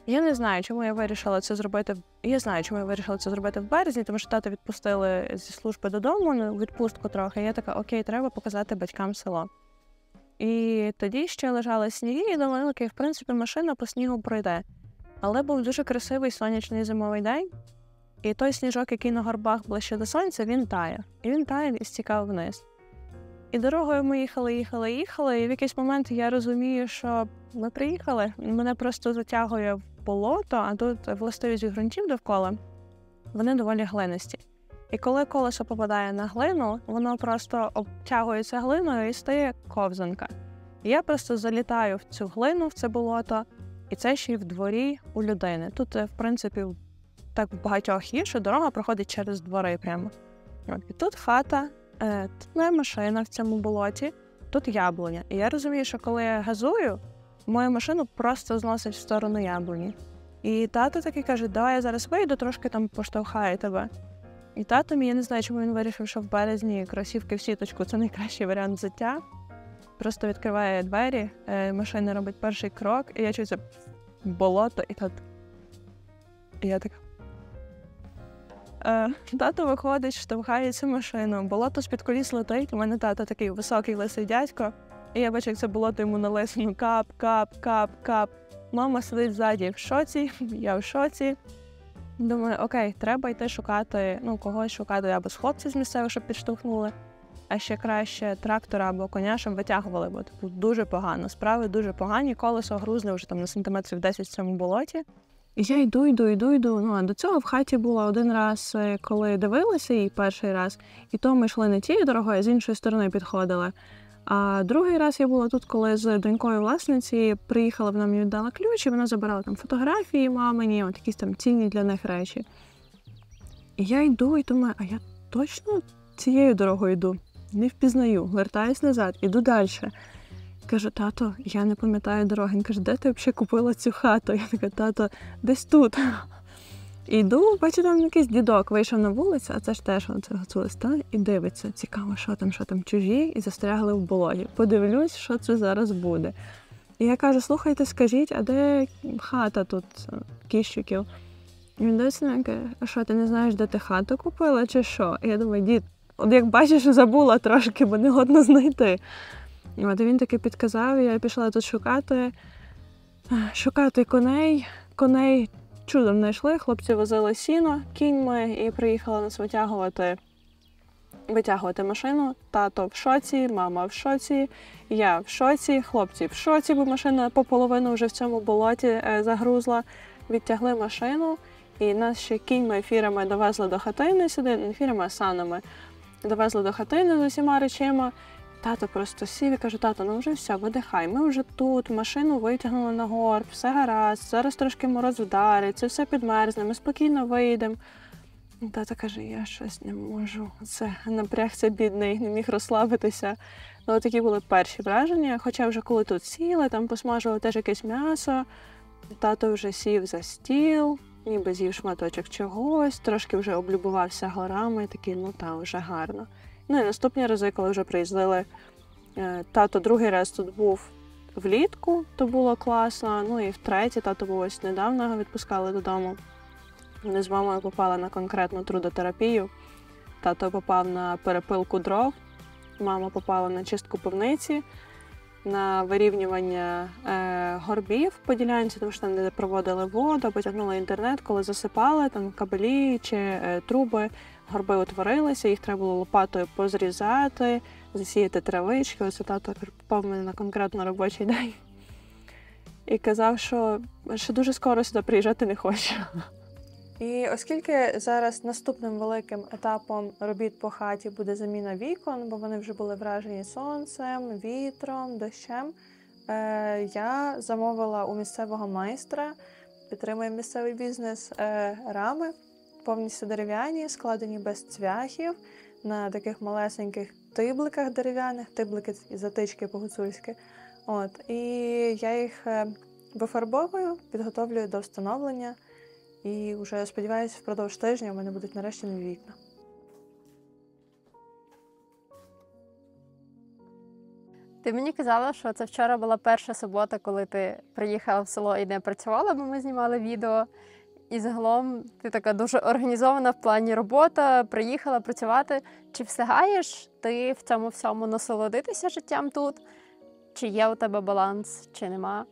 Я не знаю, чому я вирішила це зробити. Я знаю, чому я вирішила це зробити в березні, тому що тата відпустили зі служби додому, на відпустку трохи. Я така, окей, треба показати батькам село. І тоді ще лежали сніги, і думала, окей, в принципі, машина по снігу пройде. Але був дуже красивий сонячний зимовий день, і той сніжок, який на горбах ближче до сонця, він тає. І він тає і стікав вниз. І дорогою ми їхали, і в якийсь момент я розумію, що ми приїхали, мене просто затягує в болото, а тут властивість ґрунтів довкола, вони доволі глинисті. І коли колесо попадає на глину, воно просто обтягується глиною і стає ковзанка. І я просто залітаю в цю глину, в це болото, і це ще й в дворі у людини. Тут, в принципі, так в багатьох є, що дорога проходить через двори прямо. І тут хата, тут моя машина в цьому болоті, тут яблуня. І я розумію, що коли я газую, мою машину просто зносить в сторону яблуні. І тато такий каже, давай я зараз вийду, трошки там поштовхаю тебе. І тато мій, я не знаю, чому він вирішив, що в березні кросівки в сіточку – це найкращий варіант взуття. Просто відкриває двері, машина робить перший крок, і я чую це болото, і тато. І я така. Тато виходить, штовхає цю машину, болото з-під коліс летить, у мене тато такий високий лисий дядько, і я бачу, як це болото йому на лисину кап, кап, кап, кап. Мама сидить ззаді в шоці, я в шоці. Думаю, окей, треба йти шукати, когось шукати або з хлопців з місцевих, щоб підштовхнули, а ще краще трактора або коня, щоб витягували, бо тут дуже погано, справи дуже погані, колесо грузли вже там на сантиметрів 10 в цьому болоті. І я йду, а до цього в хаті було один раз, коли дивилася її перший раз, і то ми йшли не тією дорогою, а з іншої сторони підходили. А другий раз я була тут, коли з донькою власниці приїхала, вона мені віддала ключ, і вона забирала там фотографії мамині, от якісь там цінні для них речі. І я йду і думаю, а я точно цією дорогою йду? Не впізнаю, вертаюсь назад, іду далі. Кажу, тато, я не пам'ятаю дороги. Він каже, де ти взагалі купила цю хату? Я така, тато, десь тут. Іду, бачу, там якийсь дідок вийшов на вулицю, а це ж теж оце гуцулист, і дивиться, цікаво, що там чужі, і застрягли в болоті. Подивлюсь, що це зараз буде. І я кажу, слухайте, скажіть, а де хата тут Кіщуків? І він дивиться на мене, каже, а що, ти не знаєш, де ти хату купила, чи що? І я думаю, дід, от як бачиш, забула трошки, бо не годно знайти. От, і він таки підказав, я пішла тут шукати коней. Чудом знайшли, хлопці возили сіно кіньми і приїхали нас витягувати машину. Тато в шоці, мама в шоці, я в шоці, хлопці в шоці, бо машина пополовину вже в цьому болоті загрузла. Відтягли машину і нас ще кіньми, фірами довезли до хатини сюди, не фірами, а санами. Довезли до хатини з усіма речима. Тато просто сів і каже, тато, вже все, видихай, ми вже тут, машину витягнули на горб, все гаразд, зараз трошки мороз вдарить, це все підмерзне, ми спокійно вийдемо. Тато каже, я щось не можу, це напрягся бідний, не міг розслабитися. Але такі були перші враження, хоча вже коли тут сіли, там посмажували теж якесь м'ясо, тато вже сів за стіл, ніби з'їв шматочок чогось, трошки вже облюбувався горами, такий, вже гарно. І наступні рази, коли вже приїздили, тато другий раз тут був влітку, то було класно, і втретє, тато був ось недавно, його відпускали додому. Вони з мамою попали на конкретну трудотерапію, тато попав на перепилку дров, мама попала на чистку пивниці, на вирівнювання горбів по ділянці, тому що там не проводили воду, потягнули інтернет, коли засипали, там кабелі чи труби, горби утворилися, їх треба було лопатою позрізати, засіяти травички. Ось тато попав мене на конкретно робочий день. І казав, що дуже скоро сюди приїжджати не хоче. І оскільки зараз наступним великим етапом робіт по хаті буде заміна вікон, бо вони вже були вражені сонцем, вітром, дощем, я замовила у місцевого майстра, підтримує місцевий бізнес, рами, повністю дерев'яні, складені без цвяхів, на таких малесеньких тибликах дерев'яних, тиблики і затички по-гуцульськи. І я їх вифарбовую, підготовлюю до встановлення. І вже, сподіваюся, впродовж тижня у мене будуть нарешті нові вікна. Ти мені казала, що це вчора була перша субота, коли ти приїхала в село і не працювала, бо ми знімали відео. І загалом ти така дуже організована в плані роботи, приїхала працювати. Чи встигаєш ти в цьому всьому насолодитися життям тут? Чи є у тебе баланс, чи нема?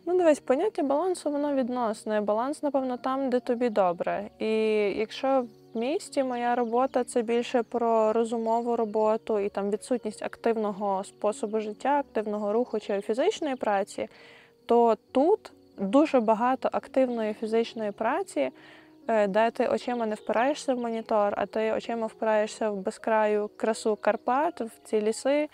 Дивись, поняття балансу, воно відносне. Баланс, напевно, там, де тобі добре. І якщо в місті моя робота – це більше про розумову роботу і там відсутність активного способу життя, активного руху чи фізичної праці, то тут дуже багато активної фізичної праці, де ти очима не впираєшся в монітор, а ти очима впираєшся в безкраю красу Карпат, в ці ліси.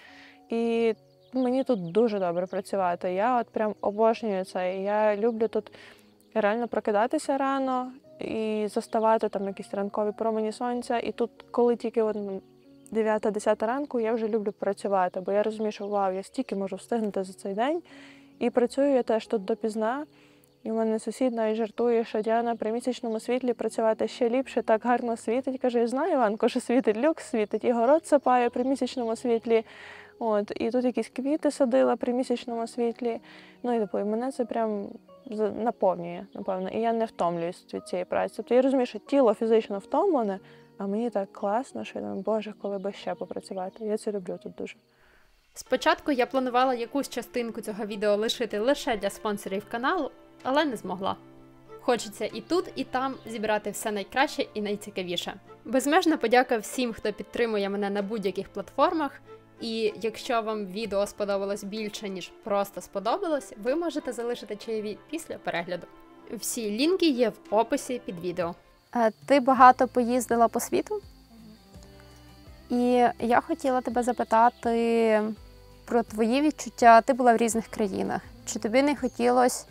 І мені тут дуже добре працювати. Я прям обожнюю це. Я люблю тут реально прокидатися рано і заставати там якісь ранкові промені сонця. І тут, коли тільки 9-10 ранку, я вже люблю працювати, бо я розумію, що вау, я стільки можу встигнути за цей день. І працюю я теж тут допізна. І в мене сусід навіть жартує, що Діана при місячному світлі працювати ще ліпше, так гарно світить. Каже, я знаю, Іванко, що світить, люкс світить, і город сапає при місячному світлі. І тут якісь квіти садила при місячному світлі. І мене це прям наповнює, напевно. І я не втомлююсь від цієї праці. Тобто я розумію, що тіло фізично втомлене, а мені так класно, що я думаю, боже, коли би ще попрацювати. Я це люблю тут дуже. Спочатку я планувала якусь частинку цього відео лишити лише для спонсорів каналу, але не змогла. Хочеться і тут, і там зібрати все найкраще і найцікавіше. Безмежна подяка всім, хто підтримує мене на будь-яких платформах. І якщо вам відео сподобалось більше, ніж просто сподобалось, ви можете залишити чаєві після перегляду. Всі лінки є в описі під відео. Ти багато поїздила по світу? І я хотіла тебе запитати про твої відчуття. Ти була в різних країнах. Чи тобі не хотілося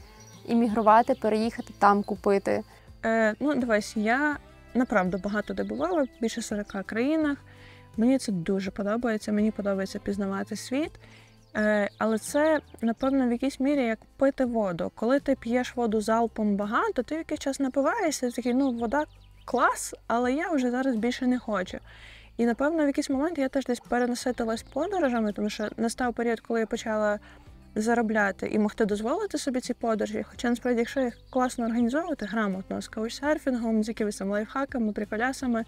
іммігрувати, переїхати там купити? Дивись, я направду багато де бувала, більше 40 країнах. Мені це дуже подобається, мені подобається пізнавати світ. Але це, напевно, в якійсь мірі як пити воду. Коли ти п'єш воду залпом багато, ти в якийсь час напиваєшся, такий, вода клас, але я вже зараз більше не хочу. І, напевно, в якийсь момент я теж десь перенаситилась подорожами, тому що настав період, коли я почала заробляти і могти дозволити собі ці подорожі. Хоча, насправді, якщо їх класно організовувати, грамотно, з каучсерфінгом, з якимись там лайфхаками, приколясами,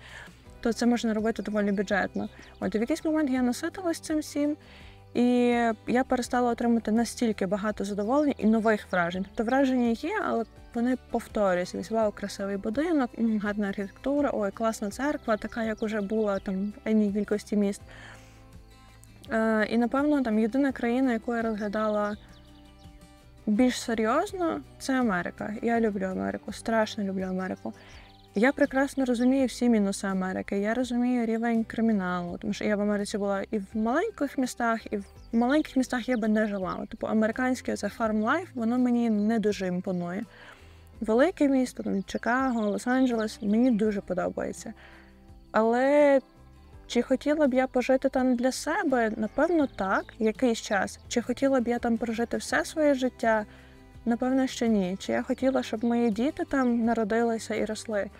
то це можна робити доволі бюджетно. І в якийсь момент я наситилась цим всім, і я перестала отримати настільки багато задоволень і нових вражень. Тобто враження є, але вони повторюються. Десь, вау, красивий будинок, гарна архітектура, ой, класна церква, така, як уже була там в енній кількості міст. І, напевно, там єдина країна, яку я розглядала більш серйозно, це Америка. Я люблю Америку, страшно люблю Америку. Я прекрасно розумію всі мінуси Америки, я розумію рівень криміналу, тому що я в Америці була і в маленьких містах, і в маленьких містах я би не жила. Тобто американське це фарм-лайф, воно мені не дуже імпонує. Велике місто, там Чикаго, Лос-Анджелес, мені дуже подобається. Але чи хотіла б я пожити там для себе? Напевно, так, якийсь час. Чи хотіла б я там прожити все своє життя? Напевно, що ні. Чи я хотіла, щоб мої діти там народилися і росли?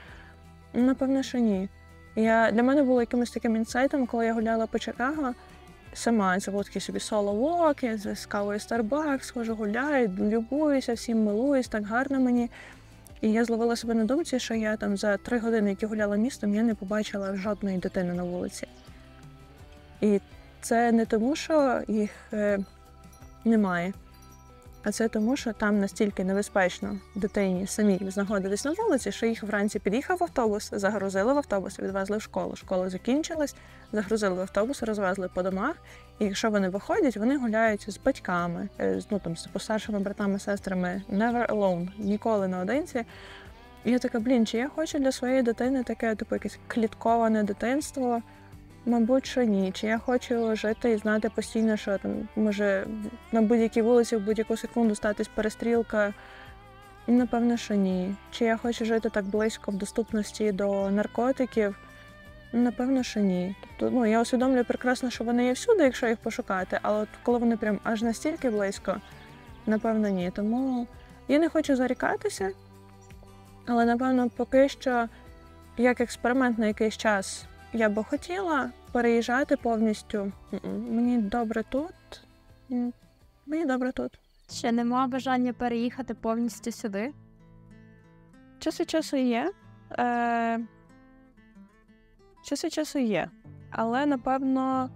Напевно, що ні. Для мене було якимось таким інсайтом, коли я гуляла по Чикаго сама. Це був такий собі соло-вок, я з кавою Starbucks схожу, гуляю, любуюся, всім милуюсь, так гарно мені. І я зловила себе на думці, що я там за 3 години, які гуляла містом, я не побачила жодної дитини на вулиці. І це не тому, що їх немає, а це тому, що там настільки небезпечно дитині самій знаходитись на вулиці, що їх вранці під'їхав автобус, загрузили в автобус, відвезли в школу. Школа закінчилась, загрузили в автобус, розвезли по домах. І якщо вони виходять, вони гуляють з батьками, з постаршими братами, сестрами, never alone, ніколи наодинці. І я така, чи я хочу для своєї дитини таке, типу, якесь клітковане дитинство? Мабуть, що ні. Чи я хочу жити і знати постійно, що там може на будь-якій вулиці в будь-яку секунду статись перестрілка? Напевно, що ні. Чи я хочу жити так близько в доступності до наркотиків? Напевно, що ні. Тобто, я усвідомлюю прекрасно, що вони є всюди, якщо їх пошукати, але от коли вони прям аж настільки близько, напевно, ні. Тому я не хочу зарікатися, але, напевно, поки що, як експеримент на якийсь час, я би хотіла переїжджати повністю. Мені добре тут. Мені добре тут. Ще нема бажання переїхати повністю сюди? Час від часу є. Час від часу є. Але, напевно,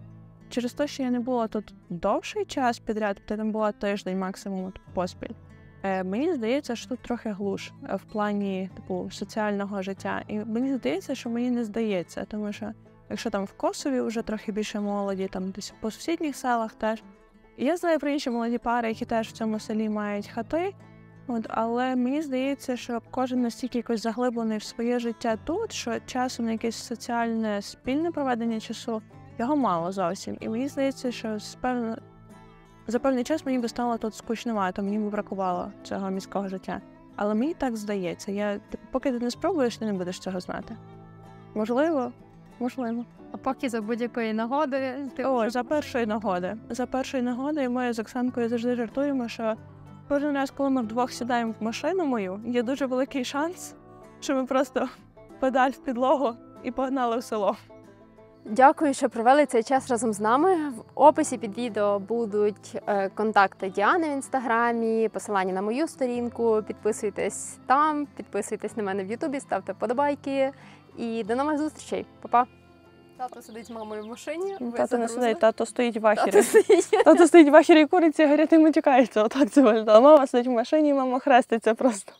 через те, що я не була тут довший час підряд, тобто там була тиждень максимум поспіль, мені здається, що тут трохи глуш в плані соціального життя. І мені здається, що мені не здається, тому що якщо там в Косові вже трохи більше молоді, там десь по сусідніх селах теж. І я знаю про інші молоді пари, які теж в цьому селі мають хати, але мені здається, що кожен настільки якось заглиблений в своє життя тут, що часу на якесь соціальне спільне проведення часу його мало зовсім. І мені здається, що за певний час мені би стало тут скучновато, мені би бракувало цього міського життя. Але мені так здається. Поки ти не спробуєш, ти не будеш цього знати. Можливо. А поки за будь-якої нагоди За першої нагоди. За першої нагоди, і ми з Оксанкою завжди жартуємо, що кожен раз, коли ми вдвох сідаємо в машину мою, є дуже великий шанс, що ми просто педаль в підлогу і погнали в село. Дякую, що провели цей час разом з нами. В описі під відео будуть контакти Діани в інстаграмі, посилання на мою сторінку. Підписуйтесь там, підписуйтесь на мене в Ютубі, ставте подобайки. І до нових зустрічей. Па-па. Тато сидить з мамою в машині. Тато не сидить, тато стоїть в ахері. Тато стоїть в ахері і курить сигарети і матюкається. Отак це виглядає. Мама сидить в машині, мама хреститься просто.